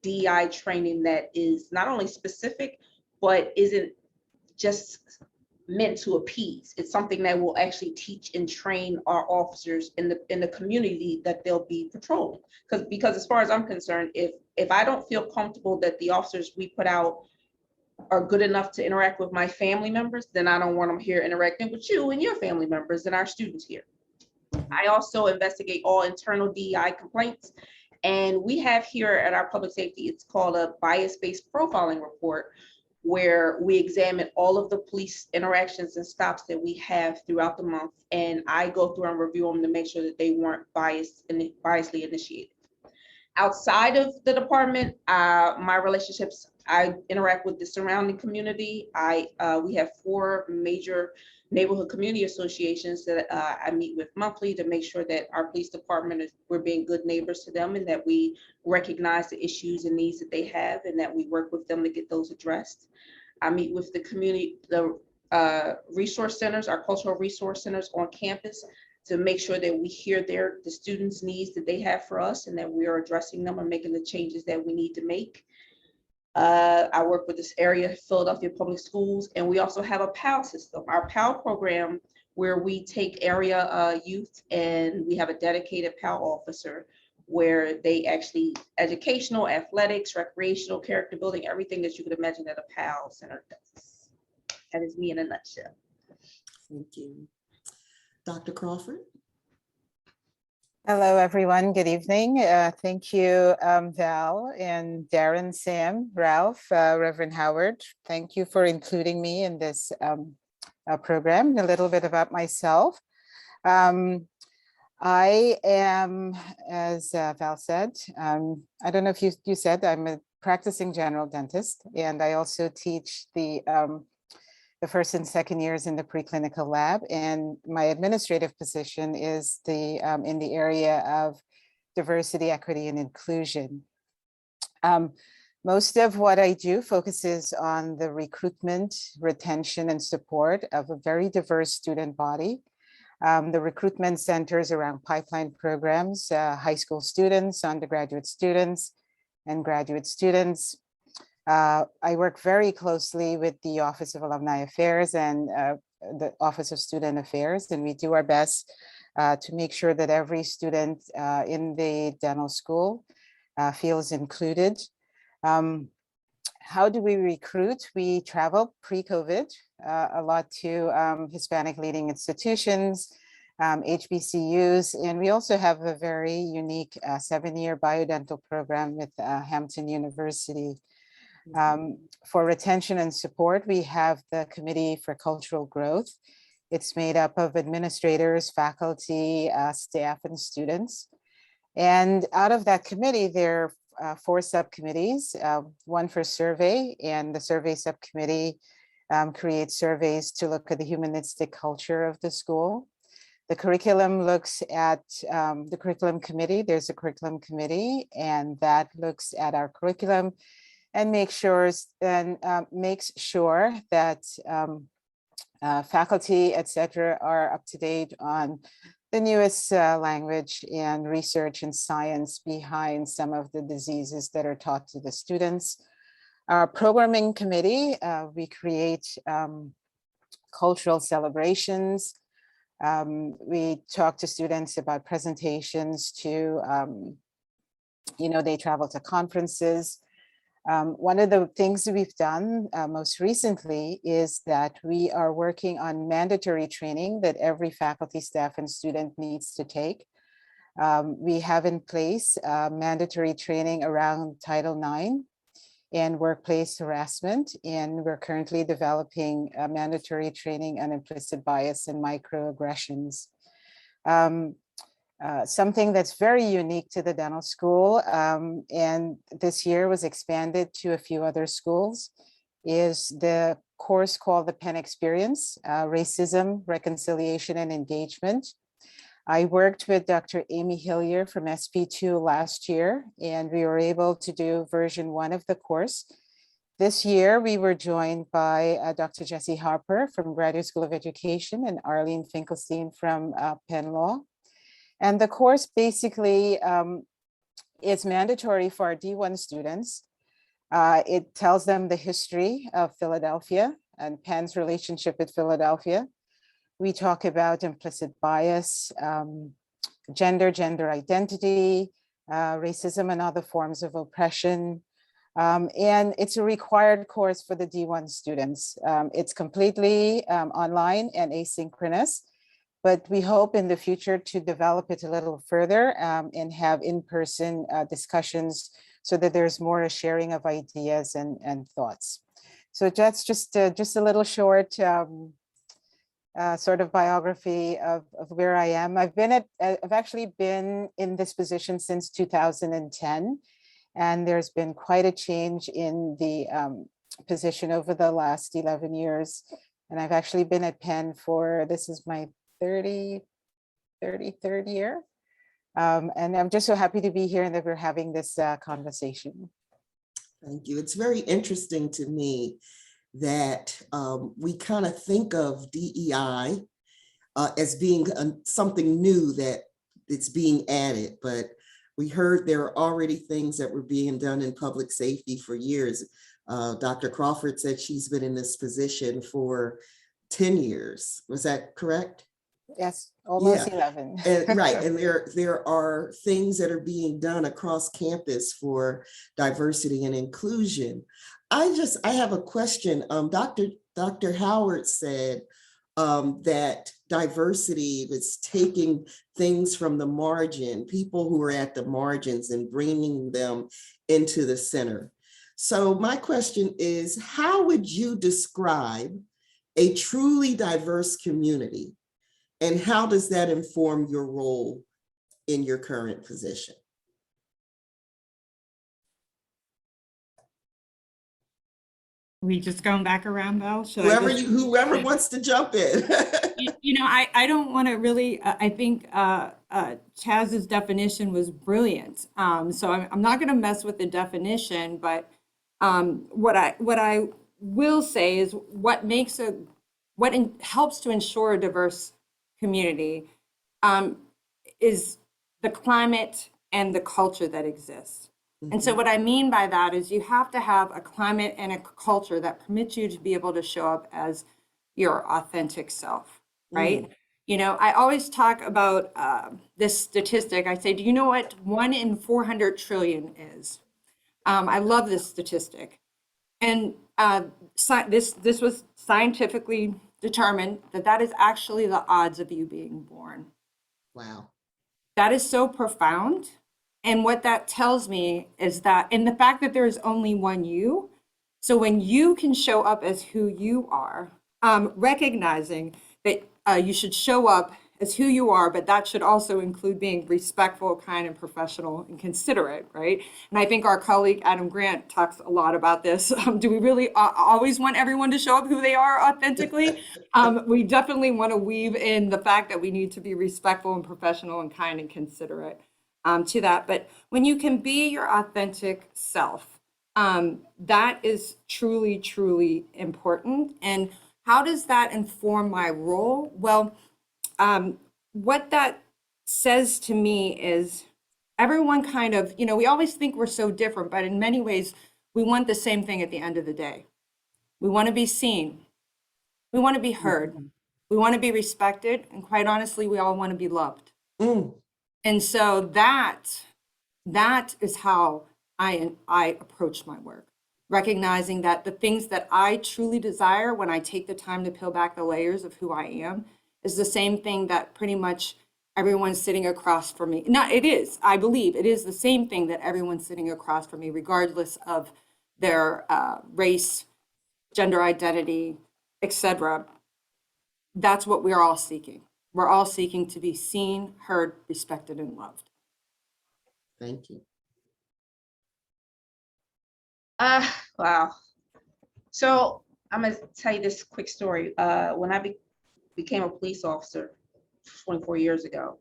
DEI training that is not only specific, but isn't just meant to appease. It's something that will actually teach and train our officers in the community that they'll be patrolling. Because as far as I'm concerned, if I don't feel comfortable that the officers we put out are good enough to interact with my family members, then I don't want them here interacting with you and your family members and our students here. I also investigate all internal DEI complaints. And we have here at our public safety, it's called a bias-based profiling report, where we examine all of the police interactions and stops that we have throughout the month. And I go through and review them to make sure that they weren't biasly initiated. Outside of the department, my relationships, I interact with the surrounding community. We have 4 major neighborhood community associations that I meet with monthly to make sure that our police department we're being good neighbors to them, and that we recognize the issues and needs that they have, and that we work with them to get those addressed. I meet with the community, the resource centers, our cultural resource centers on campus. to make sure that we hear the students' needs that they have for us, and that we are addressing them and making the changes that we need to make. I work with this area, Philadelphia Public Schools, and we also have a PAL system. Our PAL program, where we take area youth and we have a dedicated PAL officer where they actually educational, athletics, recreational, character building, everything that you could imagine that a PAL center does. That is me in a nutshell. Thank you. Dr. Crawford? Hello, everyone. Good evening. Thank you, Val and Darren, Sam, Ralph, Reverend Howard. Thank you for including me in this program. A little bit about myself. I am, as Val said, I don't know if you said, I'm a practicing general dentist, and I also teach the first and second years in the preclinical lab, and my administrative position is in the area of diversity, equity, and inclusion. Most of what I do focuses on the recruitment, retention, and support of a very diverse student body. The recruitment centers around pipeline programs, high school students, undergraduate students, and graduate students. I work very closely with the Office of Alumni Affairs and the Office of Student Affairs, and we do our best to make sure that every student in the dental school feels included. How do we recruit? We travel pre-COVID a lot to Hispanic leading institutions, HBCUs, and we also have a very unique 7-year biodental program with Hampton University. For retention and support, we have the Committee for Cultural Growth. It's made up of administrators, faculty, staff, and students. And out of that committee, there are 4 subcommittees, one for survey, and the survey subcommittee creates surveys to look at the humanistic culture of the school. The curriculum looks at the curriculum committee. There's a curriculum committee, and that looks at our curriculum and makes sure that faculty, et cetera, are up to date on the newest language and research and science behind some of the diseases that are taught to the students. Our programming committee, we create cultural celebrations. We talk to students about presentations they travel to conferences. One of the things that we've done most recently is that we are working on mandatory training that every faculty, staff, and student needs to take. We have in place mandatory training around Title IX and workplace harassment, and we're currently developing mandatory training on implicit bias and microaggressions. Something that's very unique to the dental school, and this year was expanded to a few other schools, is the course called the Penn Experience, Racism, Reconciliation, and Engagement. I worked with Dr. Amy Hillier from SP2 last year, and we were able to do version 1 of the course. This year, we were joined by Dr. Jesse Harper from Graduate School of Education and Arlene Finkelstein from Penn Law. And the course basically is mandatory for our D1 students. It tells them the history of Philadelphia and Penn's relationship with Philadelphia. We talk about implicit bias, gender identity, racism and other forms of oppression. And it's a required course for the D1 students. It's completely online and asynchronous. But we hope in the future to develop it a little further and have in-person discussions so that there's more a sharing of ideas and thoughts. So that's just a little short sort of biography of where I am. I've actually been in this position since 2010, and there's been quite a change in the position over the last 11 years. And I've actually been at Penn for, this is my 33rd year. And I'm just so happy to be here and that we're having this conversation. Thank you. It's very interesting to me that we kind of think of DEI as being something new that it's being added, but we heard there are already things that were being done in public safety for years. Dr. Crawford said she's been in this position for 10 years. Was that correct? Yes, almost Yeah. 11. And, right, and there are things that are being done across campus for diversity and inclusion. I have a question. Dr. Howard said that diversity was taking things from the margin, people who are at the margins, and bringing them into the center. So my question is, how would you describe a truly diverse community? And how does that inform your role in your current position? We just going back around, Val? Should Whoever wants to jump in. I don't want to really, I think Chaz's definition was brilliant. So I'm not going to mess with the definition, but what I will say is what helps to ensure a diverse community is the climate and the culture that exists. And so what I mean by that is you have to have a climate and a culture that permits you to be able to show up as your authentic self, right? I always talk about this statistic. I say, do you know what 1 in 400 trillion is? I love this statistic. And this was scientifically determined that is actually the odds of you being born. Wow. That is so profound. And what that tells me is that, and the fact that there is only one you, so when you can show up as who you are, recognizing that you should show up as who you are, but that should also include being respectful, kind, and professional and considerate, right? And I think our colleague Adam Grant talks a lot about this. Do we really always want everyone to show up who they are authentically? We definitely want to weave in the fact that we need to be respectful and professional and kind and considerate to that. But when you can be your authentic self, that is truly, truly important. And how does that inform my role? Well, what that says to me is everyone kind of, we always think we're so different, but in many ways, we want the same thing at the end of the day. We want to be seen. We want to be heard. We want to be respected. And quite honestly, we all want to be loved. And so that is how I approach my work, recognizing that the things that I truly desire when I take the time to peel back the layers of who I am is the same thing that pretty much everyone sitting across from me. I believe it is the same thing that everyone's sitting across from me, regardless of their race, gender identity, etc. That's what we're all seeking. We're all seeking to be seen, heard, respected, and loved. Thank you. Wow. So I'm gonna tell you this quick story. When I became a police officer 24 years ago,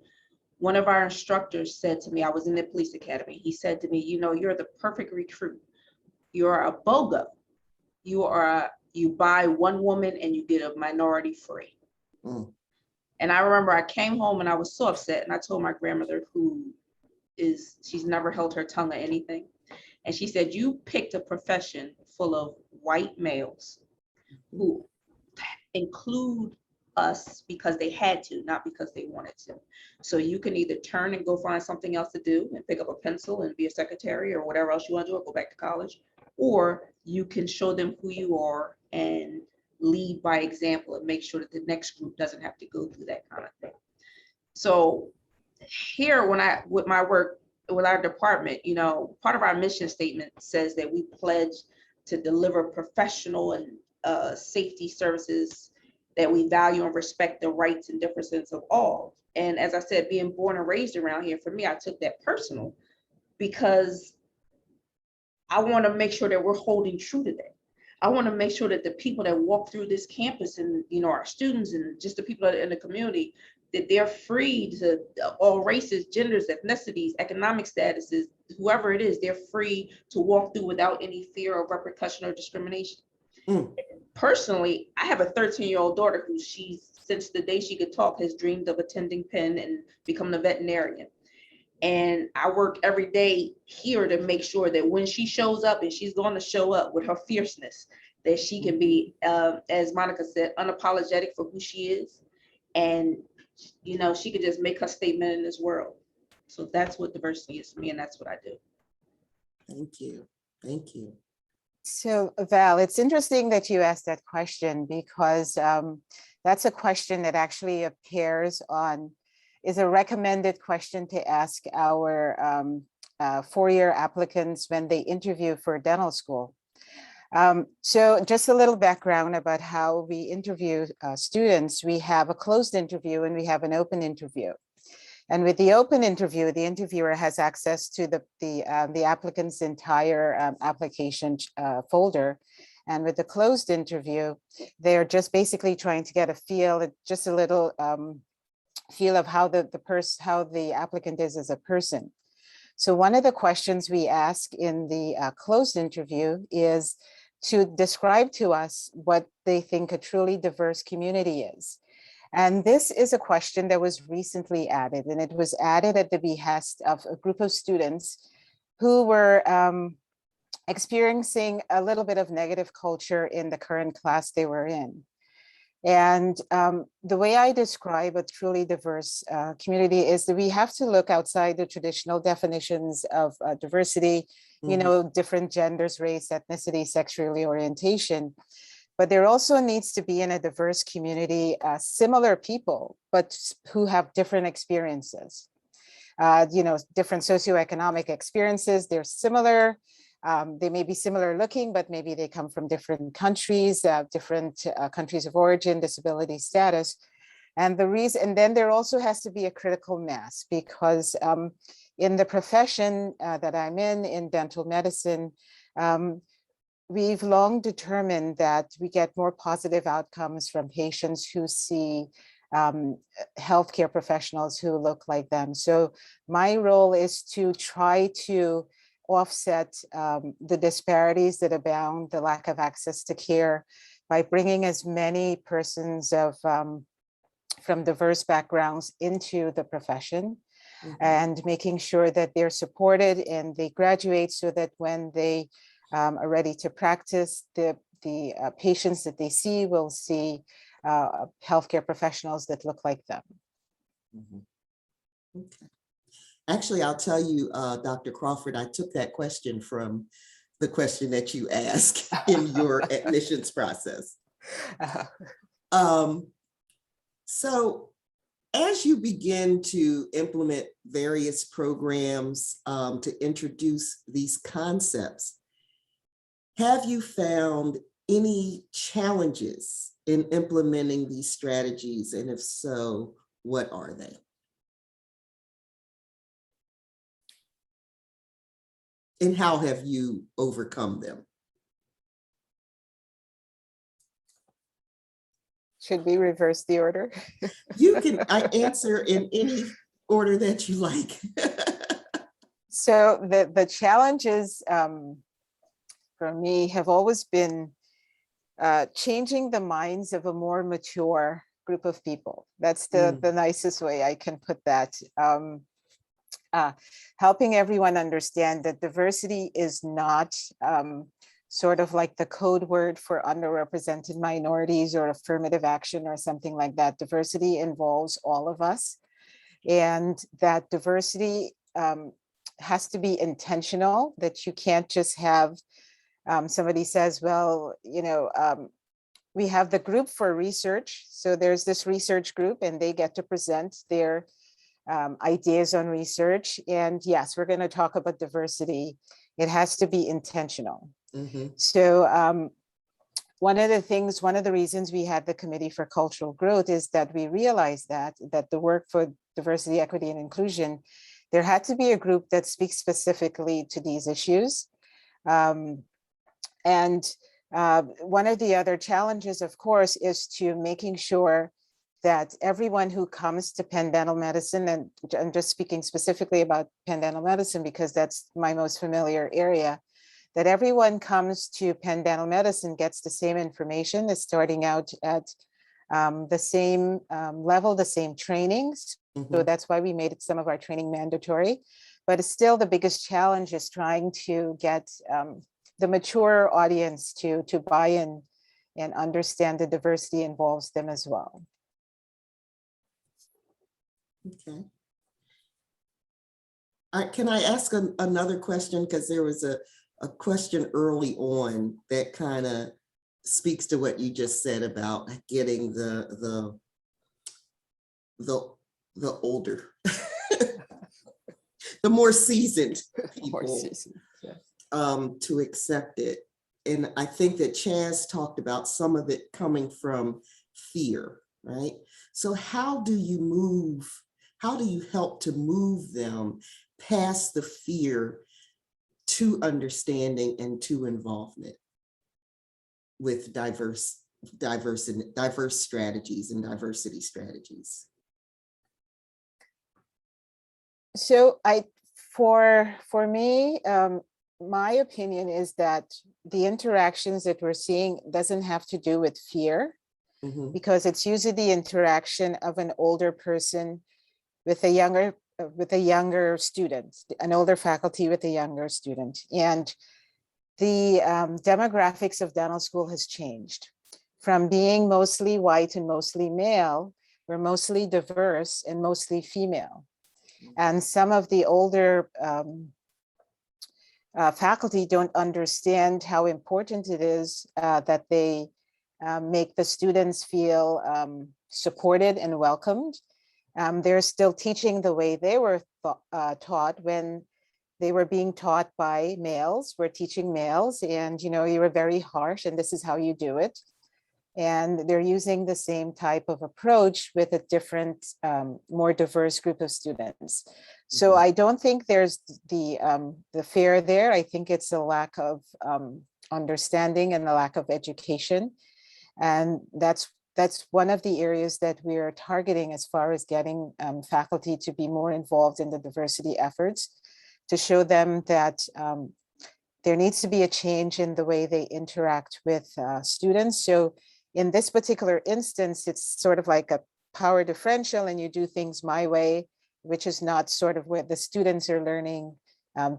one of our instructors said to me, I was in the police academy. He said to me, you're the perfect recruit. You're a BOGO. You buy one woman and you get a minority free. And I remember I came home and I was so upset, and I told my grandmother, she's never held her tongue or anything. And she said, you picked a profession full of white males who include us because they had to, not because they wanted to. So you can either turn and go find something else to do and pick up a pencil and be a secretary or whatever else you want to do, or go back to college, or you can show them who you are and lead by example and make sure that the next group doesn't have to go through that kind of thing. So here, with my work with our department, part of our mission statement says that we pledge to deliver professional and safety services that we value and respect the rights and differences of all. And as I said, being born and raised around here, for me, I took that personal because I want to make sure that we're holding true to that. I want to make sure that the people that walk through this campus and, our students and just the people that are in the community, that they're free to all races, genders, ethnicities, economic statuses, whoever it is, they're free to walk through without any fear of repercussion or discrimination. Personally, I have a 13-year-old daughter who she's since the day she could talk, has dreamed of attending Penn and becoming a veterinarian. And I work every day here to make sure that when she shows up, and she's going to show up with her fierceness, that she can be, as Monica said, unapologetic for who she is. And, you know, she could just make her statement in this world. So that's what diversity is to me, and that's what I do. Thank you. Thank you. So Val, it's interesting that you asked that question, because that's a question that actually appears on, is a recommended question to ask our four-year applicants when they interview for dental school. So just a little background about how we interview students. We have a closed interview and we have an open interview. And with the open interview, the interviewer has access to the applicant's entire application folder. And with the closed interview, they're just basically trying to get a feel, just a little feel of how the applicant is as a person. So one of the questions we ask in the closed interview is to describe to us what they think a truly diverse community is. And this is a question that was recently added, and it was added at the behest of a group of students who were experiencing a little bit of negative culture in the current class they were in. And the way I describe a truly diverse community is that we have to look outside the traditional definitions of diversity, you know, different genders, race, ethnicity, sexual orientation. But there also needs to be in a diverse community, similar people, but who have different experiences, you know, different socioeconomic experiences. They're similar. They may be similar looking, but maybe they come from different countries, different countries of origin, disability status. And then there also has to be a critical mass, because in the profession that I'm in dental medicine, we've long determined that we get more positive outcomes from patients who see healthcare professionals who look like them. So my role is to try to offset the disparities that abound, the lack of access to care, by bringing as many persons from diverse backgrounds into the profession, and making sure that they're supported and they graduate, so that when they are ready to practice, the patients that they see will see healthcare professionals that look like them. Okay. Actually, I'll tell you, Dr. Crawford, I took that question from the question that you asked in your admissions process. So as you begin to implement various programs to introduce these concepts, have you found any challenges in implementing these strategies? And if so, what are they? And how have you overcome them? Should we reverse the order? You can answer in any order that you like. So the challenges for me have always been changing the minds of a more mature group of people. That's the nicest way I can put that. Helping everyone understand that diversity is not sort of like the code word for underrepresented minorities or affirmative action or something like that. Diversity involves all of us, and that diversity has to be intentional, that you can't just have somebody says, well, you know, we have the group for research. So there's this research group and they get to present their ideas on research. And yes, we're going to talk about diversity. It has to be intentional. So one of the reasons we had the Committee for Cultural Growth is that we realized that the work for diversity, equity, and inclusion, there had to be a group that speaks specifically to these issues. And one of the other challenges, of course, is to making sure that everyone who comes to Penn Dental Medicine, and I'm just speaking specifically about Penn Dental Medicine because that's my most familiar area, that everyone comes to Penn Dental Medicine gets the same information as starting out at the same level, the same trainings. So Mhm. that's why we made some of our training mandatory. But it's still the biggest challenge is trying to get the mature audience to buy in and understand the diversity involves them as well. Okay. Can I ask another question? Because there was a question early on that kind of speaks to what you just said about getting the older, the more seasoned people to accept it. And I think that Chaz talked about some of it coming from fear, right? So how do you help to move them past the fear to understanding and to involvement with diverse strategies and diversity strategies? So for me, my opinion is that the interactions that we're seeing doesn't have to do with fear, because it's usually the interaction of an older person with a younger student, an older faculty with a younger student. And the demographics of dental school has changed from being mostly white and mostly male. We're mostly diverse and mostly female. And some of the older faculty don't understand how important it is that they make the students feel supported and welcomed. They're still teaching the way they were taught when they were being taught by males. We're teaching males, and you were very harsh, and this is how you do it. And they're using the same type of approach with a different, more diverse group of students. So I don't think there's the fear there. I think it's a lack of understanding and a lack of education. And that's one of the areas that we are targeting as far as getting faculty to be more involved in the diversity efforts, to show them that there needs to be a change in the way they interact with students. So in this particular instance, it's sort of like a power differential, and you do things my way, which is not sort of where the students are learning.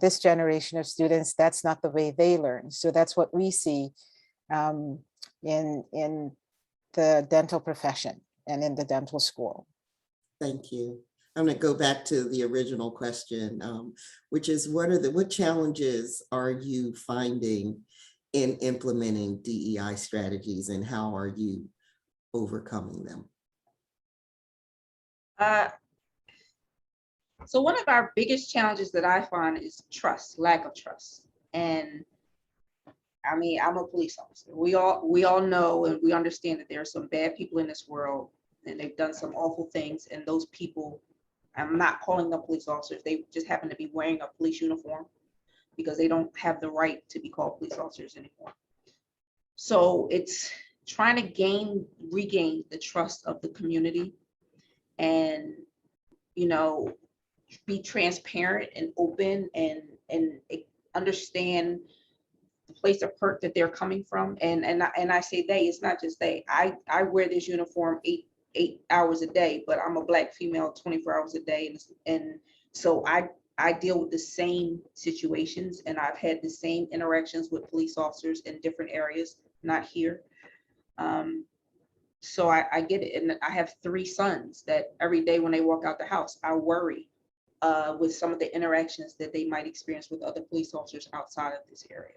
This generation of students, that's not the way they learn. So that's what we see in the dental profession and in the dental school. Thank you. I'm going to go back to the original question, which is what challenges are you finding in implementing DEI strategies, and how are you overcoming them? So one of our biggest challenges that I find is trust, lack of trust. And I mean, I'm a police officer. We all know and we understand that there are some bad people in this world, and they've done some awful things. And those people, I'm not calling them police officers. They just happen to be wearing a police uniform because they don't have the right to be called police officers anymore. So it's trying to regain the trust of the community, and be transparent and open and understand the place of hurt that they're coming from. And I say they, it's not just they. I wear this uniform eight hours a day, but I'm a Black female 24 hours a day, and so I deal with the same situations, and I've had the same interactions with police officers in different areas, not here. So I get it. And I have 3 sons that every day when they walk out the house, I worry with some of the interactions that they might experience with other police officers outside of this area.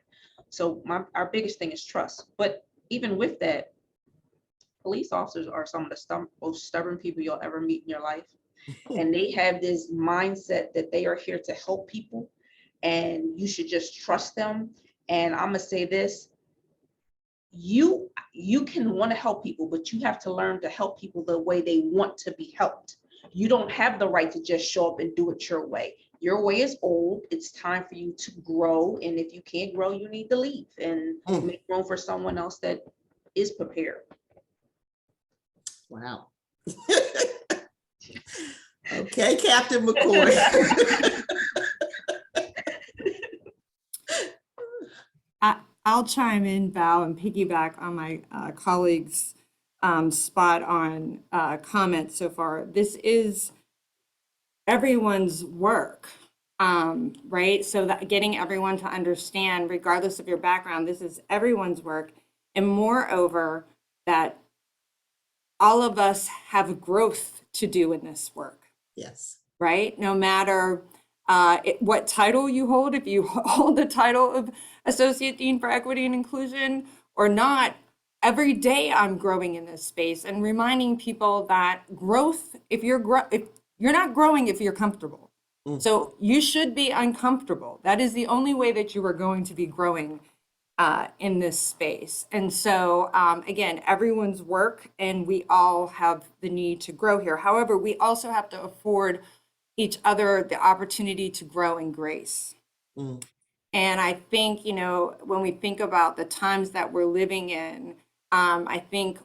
So our biggest thing is trust. But even with that, police officers are some of the most stubborn people you'll ever meet in your life. And they have this mindset that they are here to help people, and you should just trust them. And I'm gonna say this, you can want to help people, but you have to learn to help people the way they want to be helped. You don't have the right to just show up and do it your way. Your way is old. It's time for you to grow. And if you can't grow, you need to leave and make room for someone else that is prepared. Wow. Okay, Captain McCoy. I'll chime in, Val, and piggyback on my colleagues' spot on comment so far. This is everyone's work, right? So that getting everyone to understand, regardless of your background, this is everyone's work. And moreover, that all of us have growth to do in this work, Yes. right? No matter what title you hold, if you hold the title of Associate Dean for Equity and Inclusion or not, every day I'm growing in this space and reminding people that growth, if you're not growing if you're comfortable. So you should be uncomfortable. That is the only way that you are going to be growing in this space. And so again, everyone's work, and we all have the need to grow here. However, we also have to afford each other the opportunity to grow in grace. And I think, when we think about the times that we're living in, I think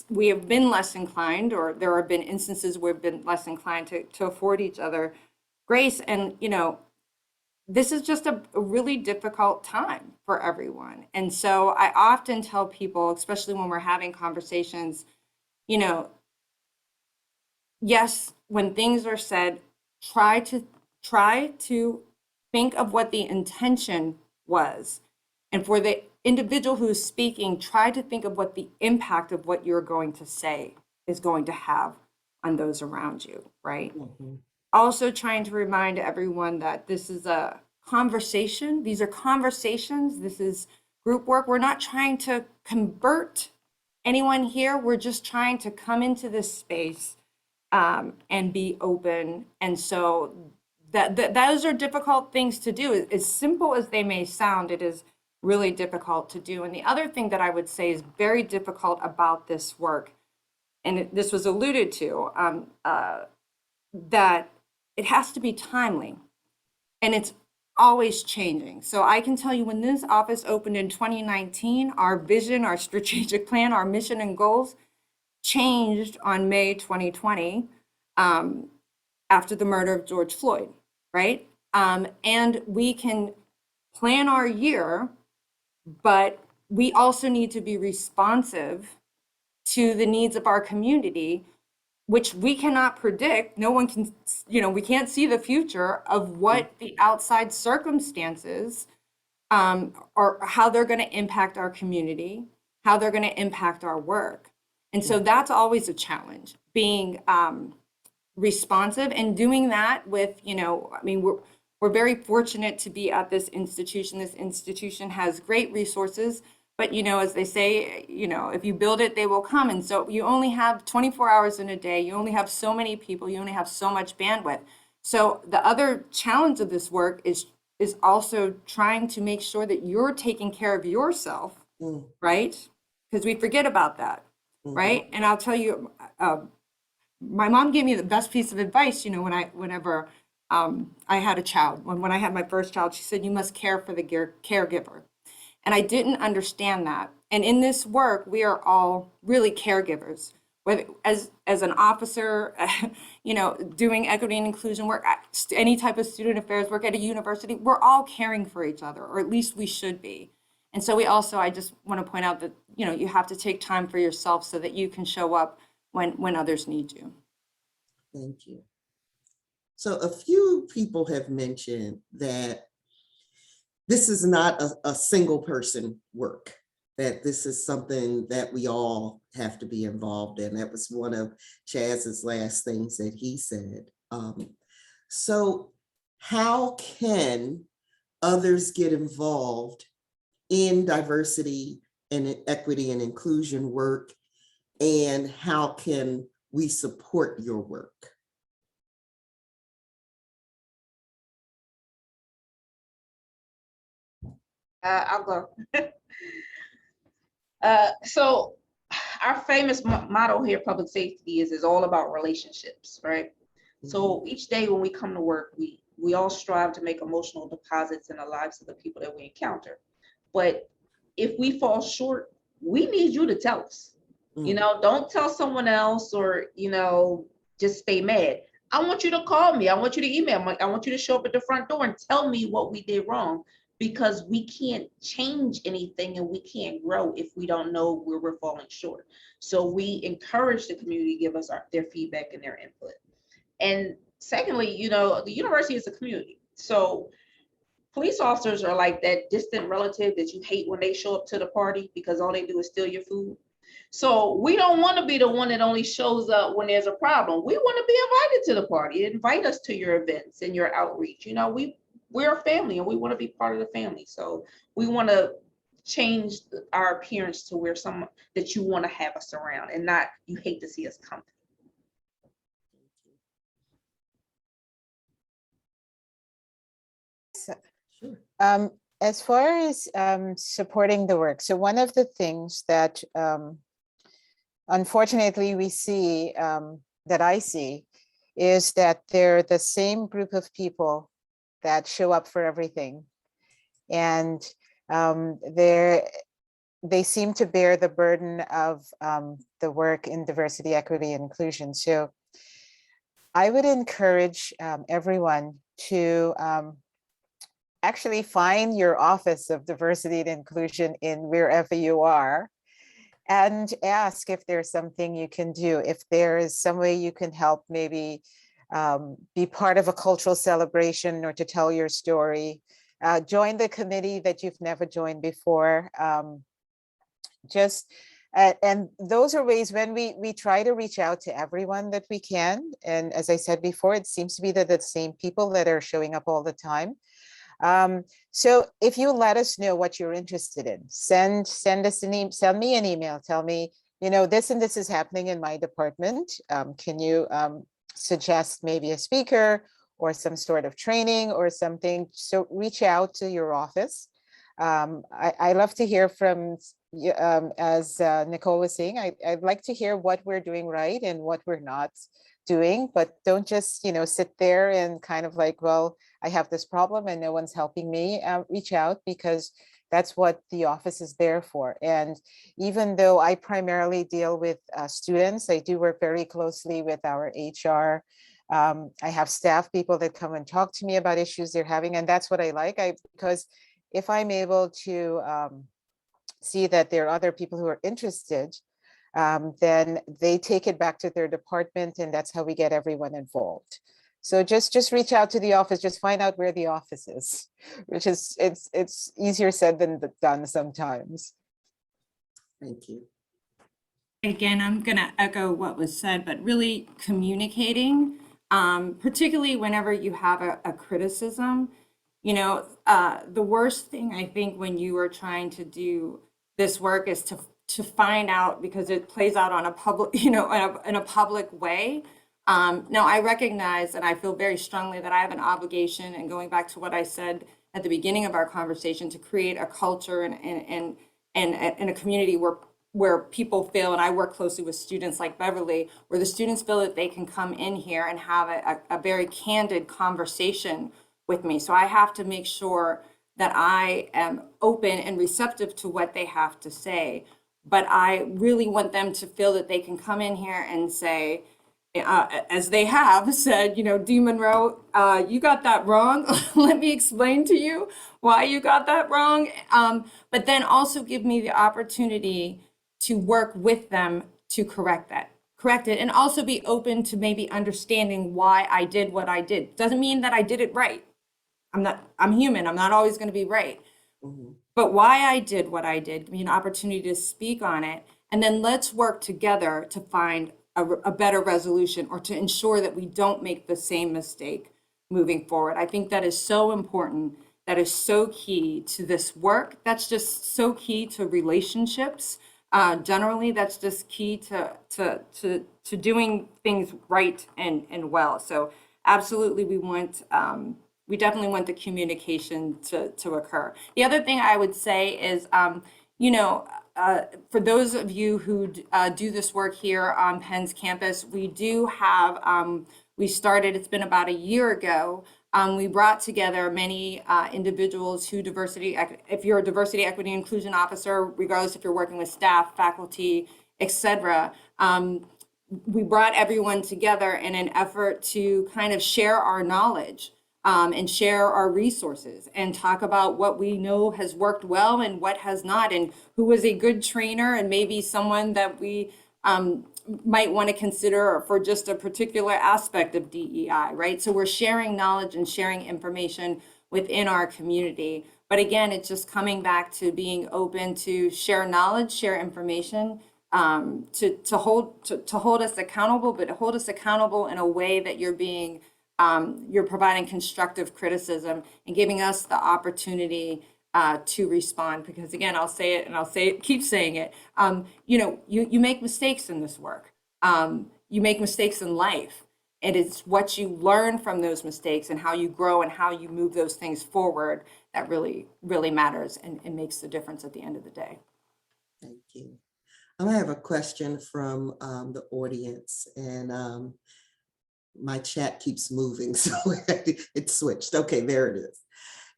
we have been less inclined, or there have been instances where we've been less inclined to afford each other grace. And, this is just a really difficult time for everyone. And so I often tell people, especially when we're having conversations, yes, when things are said, try to think of what the intention was. And for the individual who's speaking, try to think of what the impact of what you're going to say is going to have on those around you, right? Also trying to remind everyone that this is a conversation. These are conversations. This is group work. We're not trying to convert anyone here. We're just trying to come into this space and be open. And so those are difficult things to do. As simple as they may sound, it is really difficult to do. And the other thing that I would say is very difficult about this work, and this was alluded to, that it has to be timely, and it's always changing. So I can tell you, when this office opened in 2019, our vision, our strategic plan, our mission and goals changed on May 2020 after the murder of George Floyd, right? And we can plan our year, but we also need to be responsive to the needs of our community, which we cannot predict. No one can, we can't see the future of what the outside circumstances or how they're going to impact our community, how they're going to impact our work. And so that's always a challenge, being responsive and doing that with, we're very fortunate to be at this institution. This institution has great resources, but, as they say, if you build it, they will come. And so you only have 24 hours in a day. You only have so many people. You only have so much bandwidth. So the other challenge of this work is also trying to make sure that you're taking care of yourself, right? Because we forget about that, right? And I'll tell you, my mom gave me the best piece of advice, whenever I had a child. When I had my first child, she said, you must care for the caregiver. And I didn't understand that. And in this work, we are all really caregivers. Whether as an officer, doing equity and inclusion work, any type of student affairs work at a university, we're all caring for each other, or at least we should be. And so I just want to point out that, you have to take time for yourself so that you can show up when others need you. Thank you. So a few people have mentioned that this is not a single person work, that this is something that we all have to be involved in. That was one of Chaz's last things that he said. So how can others get involved in diversity and equity and inclusion work, and how can we support your work? I'll go. So our famous motto here, public safety, is all about relationships, right? So each day when we come to work, we all strive to make emotional deposits in the lives of the people that we encounter. But if we fall short, we need you to tell us. Don't tell someone else, or just stay mad. I want you to call me. I want you to email me. I want you to show up at the front door and tell me what we did wrong, because we can't change anything and we can't grow if we don't know where we're falling short. So we encourage the community to give us their feedback and their input. And secondly, you know, the university is a community. So police officers are like that distant relative that you hate when they show up to the party because all they do is steal your food. So we don't want to be the one that only shows up when there's a problem. We want to be invited to the party. Invite us to your events and your outreach. You know, we're a family and we want to be part of the family. So we want to change our appearance to where someone that you want to have us around and not you hate to see us come. Sure. As far as supporting the work, so one of the things that unfortunately we see, that I see, is that they're the same group of people that show up for everything. And they seem to bear the burden of the work in diversity, equity, and inclusion. So I would encourage everyone to actually find your office of diversity and inclusion in wherever you are and ask if there's something you can do. If there is some way you can help, maybe be part of a cultural celebration or to tell your story. Join the committee that you've never joined before. And those are ways when we try to reach out to everyone that we can. And as I said before, it seems to be that the same people that are showing up all the time. So if you let us know what you're interested in, send me an email, tell me, you know, this and this is happening in my department. Can you suggest maybe a speaker or some sort of training or something? So reach out to your office. I love to hear from, as Nicole was saying, I'd like to hear what we're doing right and what we're not doing, but don't just, you know, sit there and kind of like, well, I have this problem and no one's helping me. Reach out, because that's what the office is there for. And even though I primarily deal with students, I do work very closely with our HR. I have staff people that come and talk to me about issues they're having, and that's what I like. Because if I'm able to see that there are other people who are interested, then they take it back to their department, and that's how we get everyone involved. So just reach out to the office, just find out where the office is, which is, it's easier said than done sometimes. Thank you. Again, I'm going to echo what was said, but really communicating, particularly whenever you have a criticism. You know, the worst thing I think when you are trying to do this work is to find out, because it plays out on a public, you know, in a public way. Now, I recognize and I feel very strongly that I have an obligation, and going back to what I said at the beginning of our conversation, to create a culture and a community where people feel, and I work closely with students like Beverly, where the students feel that they can come in here and have a very candid conversation with me. So I have to make sure that I am open and receptive to what they have to say. But I really want them to feel that they can come in here and say, as they have said, you know, D. Monroe, you got that wrong. Let me explain to you why you got that wrong. But then also give me the opportunity to work with them to correct it, and also be open to maybe understanding why I did what I did. Doesn't mean that I did it right. I'm human. I'm not always going to be right. Mhm. But why I did what I did, give me an opportunity to speak on it. And then let's work together to find a better resolution, or to ensure that we don't make the same mistake moving forward. I think that is so important. That is so key to this work. That's just so key to relationships. Generally, that's just key to doing things right and well. So absolutely, we definitely want the communication to occur. The other thing I would say is, you know, for those of you who do this work here on Penn's campus, we do have, we started, it's been about a year ago, we brought together many individuals who if you're a diversity, equity, inclusion officer, regardless if you're working with staff, faculty, etc., we brought everyone together in an effort to kind of share our knowledge and share our resources and talk about what we know has worked well and what has not, and who was a good trainer and maybe someone that we might want to consider for just a particular aspect of DEI, right? So we're sharing knowledge and sharing information within our community. But again, it's just coming back to being open to share knowledge, share information, to hold us accountable, but hold us accountable in a way that you're providing constructive criticism and giving us the opportunity to respond. Because again, I'll say it and I'll say it, keep saying it. You make mistakes in this work. You make mistakes in life. And it's what you learn from those mistakes and how you grow and how you move those things forward that really, really matters and makes the difference at the end of the day. Thank you. I have a question from the audience, and my chat keeps moving, so it switched. Okay, there it is.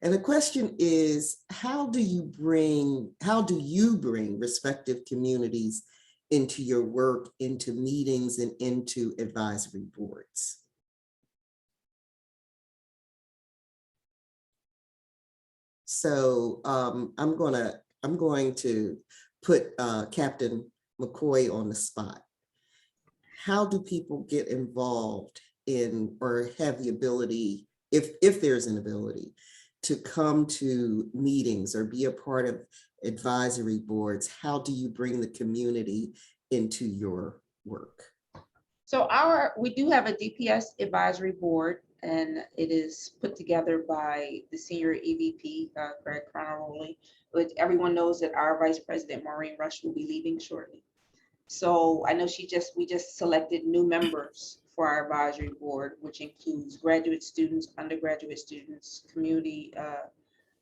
And the question is, how do you bring respective communities into your work, into meetings, and into advisory boards? So I'm going to put Captain McCoy on the spot. How do people get involved in, or have the ability, if there's an ability, to come to meetings or be a part of advisory boards? How do you bring the community into your work? So we do have a DPS advisory board, and it is put together by the senior EVP, Greg Croneroli, but everyone knows that our Vice President, Maureen Rush, will be leaving shortly. So I know we just selected new members for our advisory board, which includes graduate students, undergraduate students,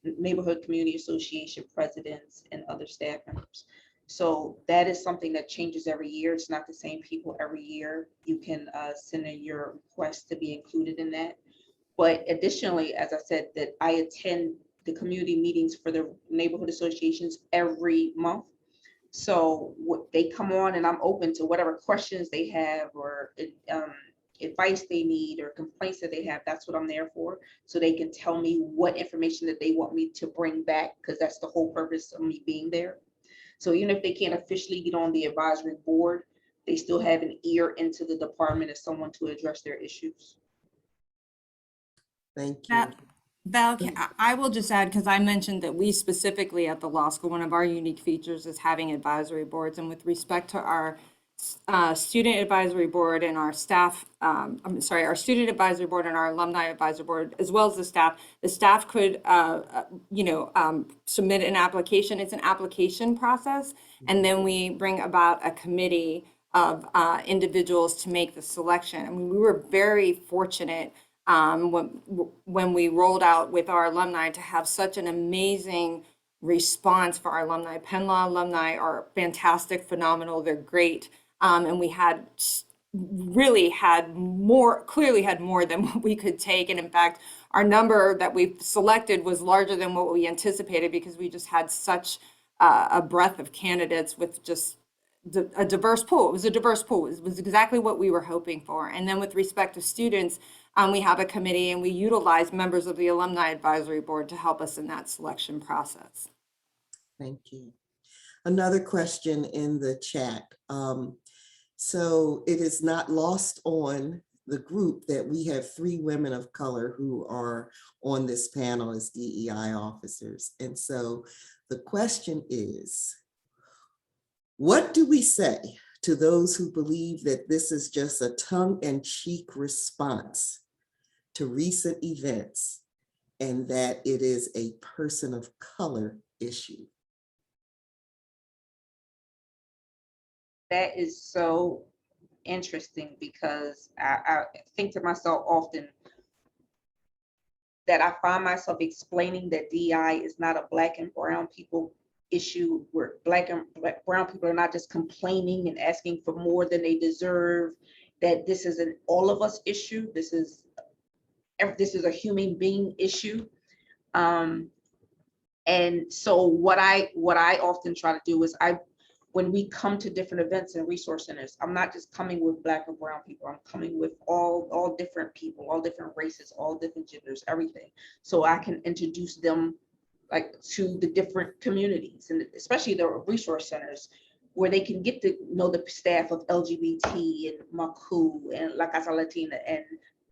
neighborhood community association presidents, and other staff members. So that is something that changes every year. It's not the same people every year. You can send in your request to be included in that. But additionally, as I said, that I attend the community meetings for the neighborhood associations every month. So they come on and I'm open to whatever questions they have or advice they need or complaints that they have. That's what I'm there for. So they can tell me what information that they want me to bring back, because that's the whole purpose of me being there. So even if they can't officially get on the advisory board, they still have an ear into the department as someone to address their issues. Thank you. Val, I will just add, because I mentioned that we specifically at the law school, one of our unique features is having advisory boards. And with respect to our student advisory board and our staff, our student advisory board and our alumni advisory board, as well as the staff could, submit an application. It's an application process. And then we bring about a committee of individuals to make the selection. I mean, we were very fortunate when we rolled out with our alumni to have such an amazing response for our alumni. Penn Law alumni are fantastic, phenomenal, they're great. And we clearly had more than what we could take. And in fact, our number that we selected was larger than what we anticipated, because we just had such a breadth of candidates with just a diverse pool. It was a diverse pool. It was exactly what we were hoping for. And then with respect to students, we have a committee and we utilize members of the Alumni Advisory Board to help us in that selection process. Thank you. Another question in the chat. So it is not lost on the group that we have 3 women of color who are on this panel as DEI officers. And so the question is, what do we say to those who believe that this is just a tongue-in-cheek response to recent events and that it is a person of color issue? That is so interesting, because I think to myself often that I find myself explaining that DEI is not a Black and brown people issue, where Black and brown people are not just complaining and asking for more than they deserve, that this is an all of us issue. This is a human being issue. And so what I often try to do is when we come to different events and resource centers, I'm not just coming with Black or brown people. I'm coming with all different people, all different races, all different genders, everything. So I can introduce them like to the different communities, and especially the resource centers, where they can get to know the staff of LGBT and McCoy and La Casa Latina,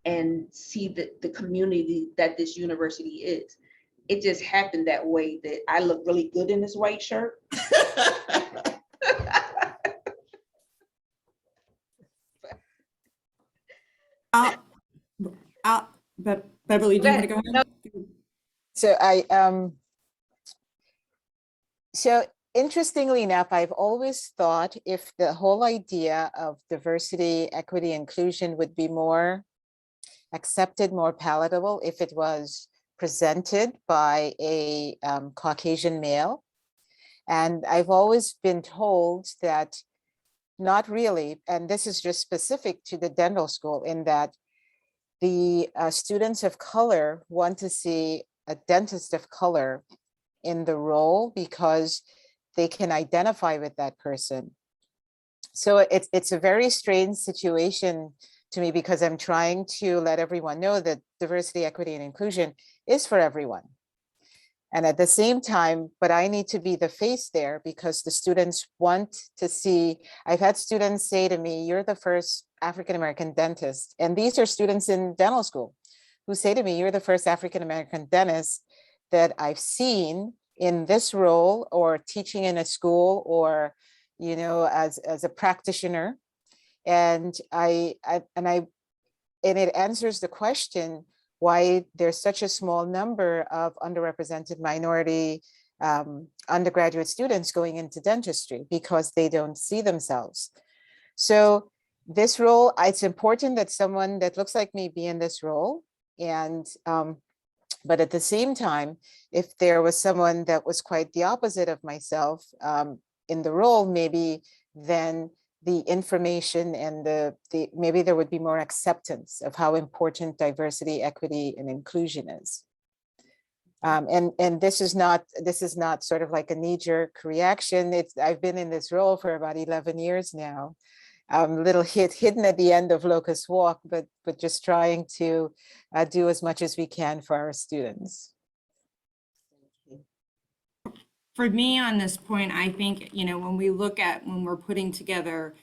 and see the community that this university is. It just happened that way that I look really good in this white shirt. But Beverly, do you want to go ahead? So so interestingly enough, I've always thought if the whole idea of diversity, equity, inclusion would be more accepted, more palatable if it was presented by a Caucasian male. And I've always been told that not really, and this is just specific to the dental school, in that the students of color want to see a dentist of color in the role because they can identify with that person. So it's a very strange situation to me, because I'm trying to let everyone know that diversity, equity, and inclusion is for everyone. And at the same time, but I need to be the face there, because the students want to see. I've had students say to me, "You're the first African-American dentist." And these are students in dental school who say to me, "You're the first African-American dentist that I've seen in this role, or teaching in a school, or, you know, as a practitioner." And it answers the question why there's such a small number of underrepresented minority undergraduate students going into dentistry, because they don't see themselves. So this role, it's important that someone that looks like me be in this role. And but at the same time, if there was someone that was quite the opposite of myself in the role, maybe then the information and the maybe there would be more acceptance of how important diversity, equity, and inclusion is. And this is not sort of like a knee-jerk reaction. I've been in this role for about 11 years now. A little hidden at the end of Locust Walk, but just trying to do as much as we can for our students. For me on this point, I think, you know, when we're putting together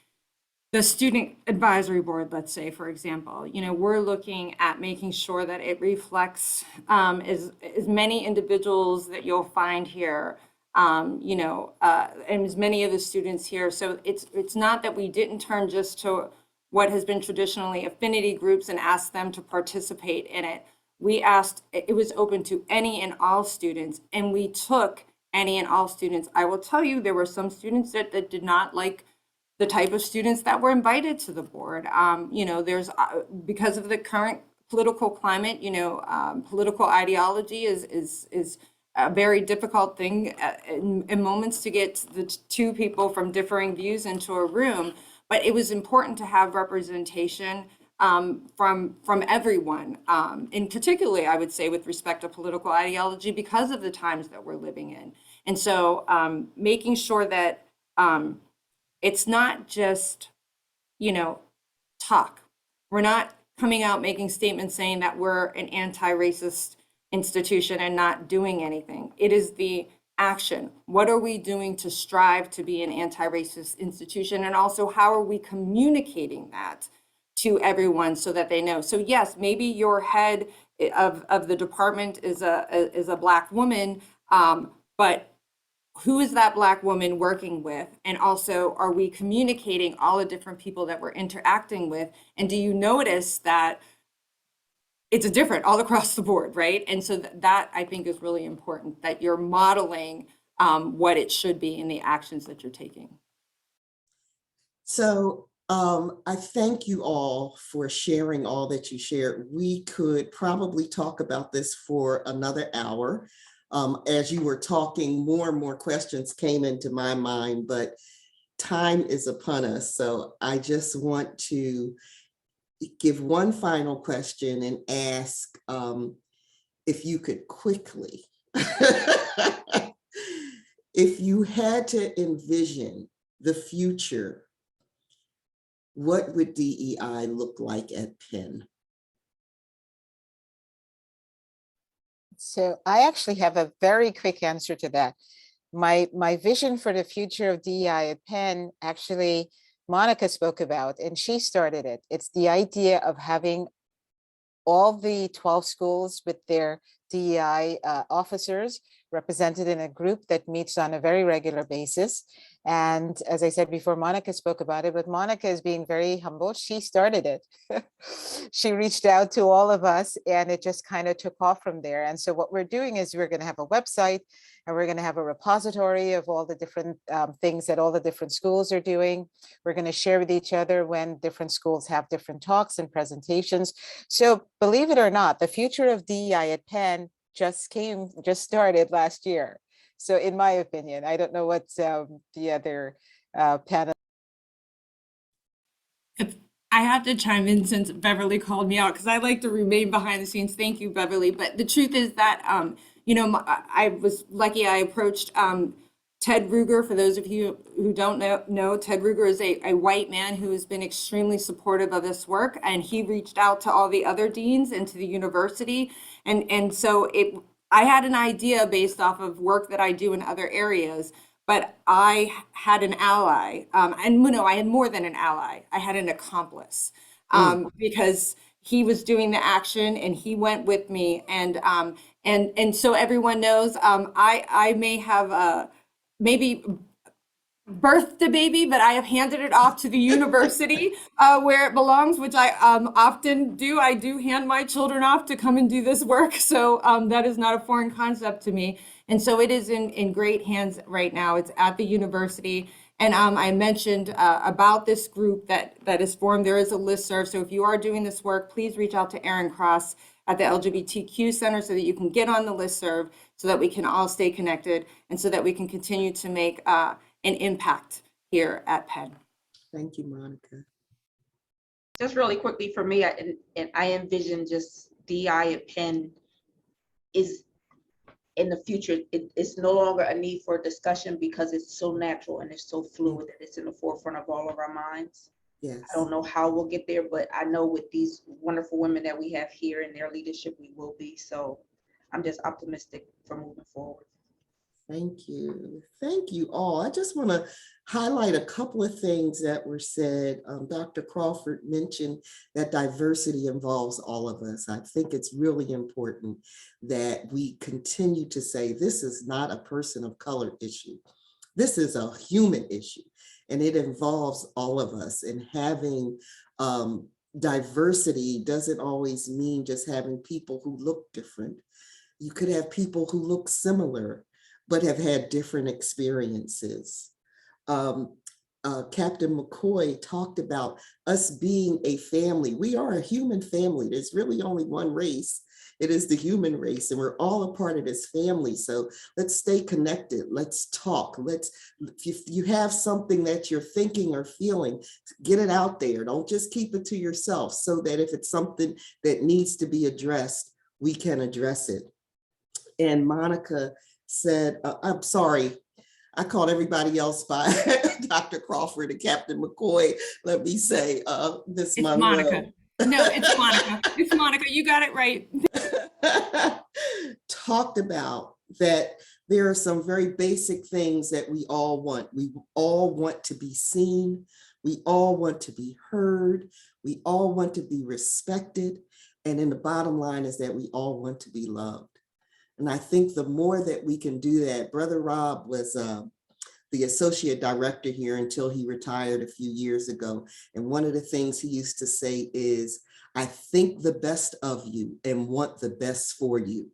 the student advisory board, let's say, for example, you know, we're looking at making sure that it reflects as many individuals that you'll find here, you know, and as many of the students here. So it's not that we didn't turn just to what has been traditionally affinity groups and ask them to participate in it. We asked, it was open to any and all students, and we took any and all students. I will tell you, there were some students that did not like the type of students that were invited to the board. You know, there's, because of the current political climate, you know, political ideology is a very difficult thing in moments to get the two people from differing views into a room. But it was important to have representation from everyone, and particularly, I would say, with respect to political ideology, because of the times that we're living in. And so making sure that it's not just, you know, talk. We're not coming out making statements saying that we're an anti-racist institution and not doing anything. It is the action. What are we doing to strive to be an anti-racist institution? And also, how are we communicating that to everyone so that they know? So yes, maybe your head of the department is a Black woman, but who is that Black woman working with? And also, are we communicating all the different people that we're interacting with? And do you notice that it's different all across the board, right? And so that I think is really important, that you're modeling what it should be in the actions that you're taking. So I thank you all for sharing all that you shared. We could probably talk about this for another hour. As you were talking, more and more questions came into my mind, but time is upon us. So I just want to give one final question and ask if you could quickly, if you had to envision the future, what would DEI look like at Penn? So I actually have a very quick answer to that. My vision for the future of DEI at Penn, actually, Monica spoke about, and she started it. It's the idea of having all the 12 schools with their DEI officers represented in a group that meets on a very regular basis. And as I said before, Monica spoke about it, but Monica is being very humble. She started it. She reached out to all of us and it just kind of took off from there. And so what we're doing is we're going to have a website and we're going to have a repository of all the different things that all the different schools are doing. We're going to share with each other when different schools have different talks and presentations. So believe it or not, the future of DEI at Penn just started last year. So in my opinion, I don't know what the other panel. I have to chime in since Beverly called me out because I like to remain behind the scenes. Thank you, Beverly. But the truth is that, I was lucky I approached Ted Ruger. For those of you who don't know, Ted Ruger is a white man who has been extremely supportive of this work. And he reached out to all the other deans and to the university. And so I had an idea based off of work that I do in other areas. But I had an ally, and no, I had more than an ally. I had an accomplice, because he was doing the action and he went with me. And so everyone knows, I may have maybe birthed a baby, but I have handed it off to the university where it belongs, which I often do. I do hand my children off to come and do this work. So that is not a foreign concept to me. And so it is in great hands right now. It's at the university. And I mentioned about this group that is formed. There is a listserv. So if you are doing this work, please reach out to Aaron Cross at the LGBTQ Center so that you can get on the listserv so that we can all stay connected and so that we can continue to make an impact here at Penn. Thank you, Monica. Just really quickly for me, I envision just DEI at Penn is in the future, it's no longer a need for discussion because it's so natural and it's so fluid that it's in the forefront of all of our minds. Yes. I don't know how we'll get there, but I know with these wonderful women that we have here and their leadership, we will be. So I'm just optimistic for moving forward. Thank you. Thank you all. I just want to highlight a couple of things that were said. Dr. Crawford mentioned that diversity involves all of us. I think it's really important that we continue to say this is not a person of color issue. This is a human issue, and it involves all of us. And having diversity doesn't always mean just having people who look different. You could have people who look similar, but have had different experiences. Captain McCoy talked about us being a family. We are a human family. There's really only one race. It is the human race, and we're all a part of this family. So let's stay connected. Let's talk. If you have something that you're thinking or feeling, get it out there. Don't just keep it to yourself, so that if it's something that needs to be addressed, we can address it. And Monica said, I'm sorry, I called everybody else by Dr. Crawford and Captain McCoy. Let me say, Miss Monroe. Monica. No, it's Monica. It's Monica. You got it right. Talked about that there are some very basic things that we all want. We all want to be seen. We all want to be heard. We all want to be respected. And then the bottom line is that we all want to be loved. And I think the more that we can do that, Brother Rob was the associate director here until he retired a few years ago. And one of the things he used to say is, I think the best of you and want the best for you.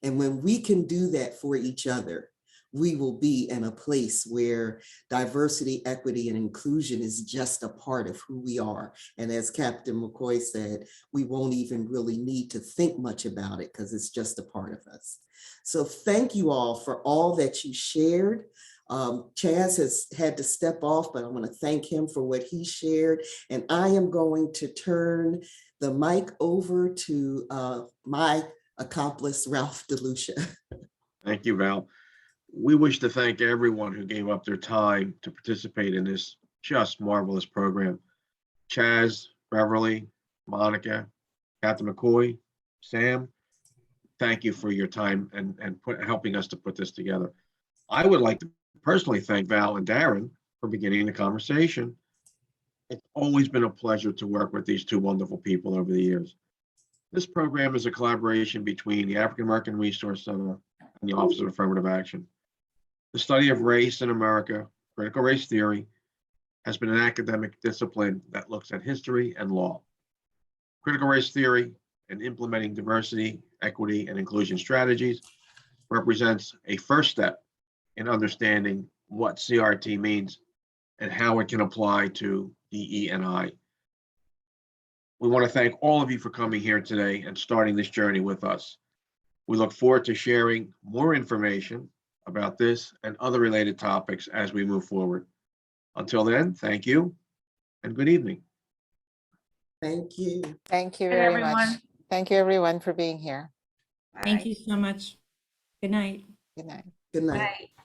And when we can do that for each other, we will be in a place where diversity, equity, and inclusion is just a part of who we are. And as Captain McCoy said, we won't even really need to think much about it because it's just a part of us. So thank you all for all that you shared. Chaz has had to step off, but I want to thank him for what he shared. And I am going to turn the mic over to my accomplice, Ralph DeLucia. Thank you, Val. we wish to thank everyone who gave up their time to participate in this just marvelous program. Chaz, Beverly, Monica, Captain McCoy, Sam, thank you for your time and helping us to put this together. I would like to personally thank Val and Darren for beginning the conversation. It's always been a pleasure to work with these two wonderful people over the years. This program is a collaboration between the African American Resource Center and the Office of Affirmative Action. The study of race in America, critical race theory, has been an academic discipline that looks at history and law. Critical race theory and implementing diversity, equity, and inclusion strategies represents a first step in understanding what CRT means and how it can apply to DE&I. We want to thank all of you for coming here today and starting this journey with us. We look forward to sharing more information about this and other related topics as we move forward. Until then, thank you and good evening. Thank you. Thank you Good, very everyone. much. Thank you, everyone, for being here. Thank Bye. you so much. Good night. Good night. Good night. Bye.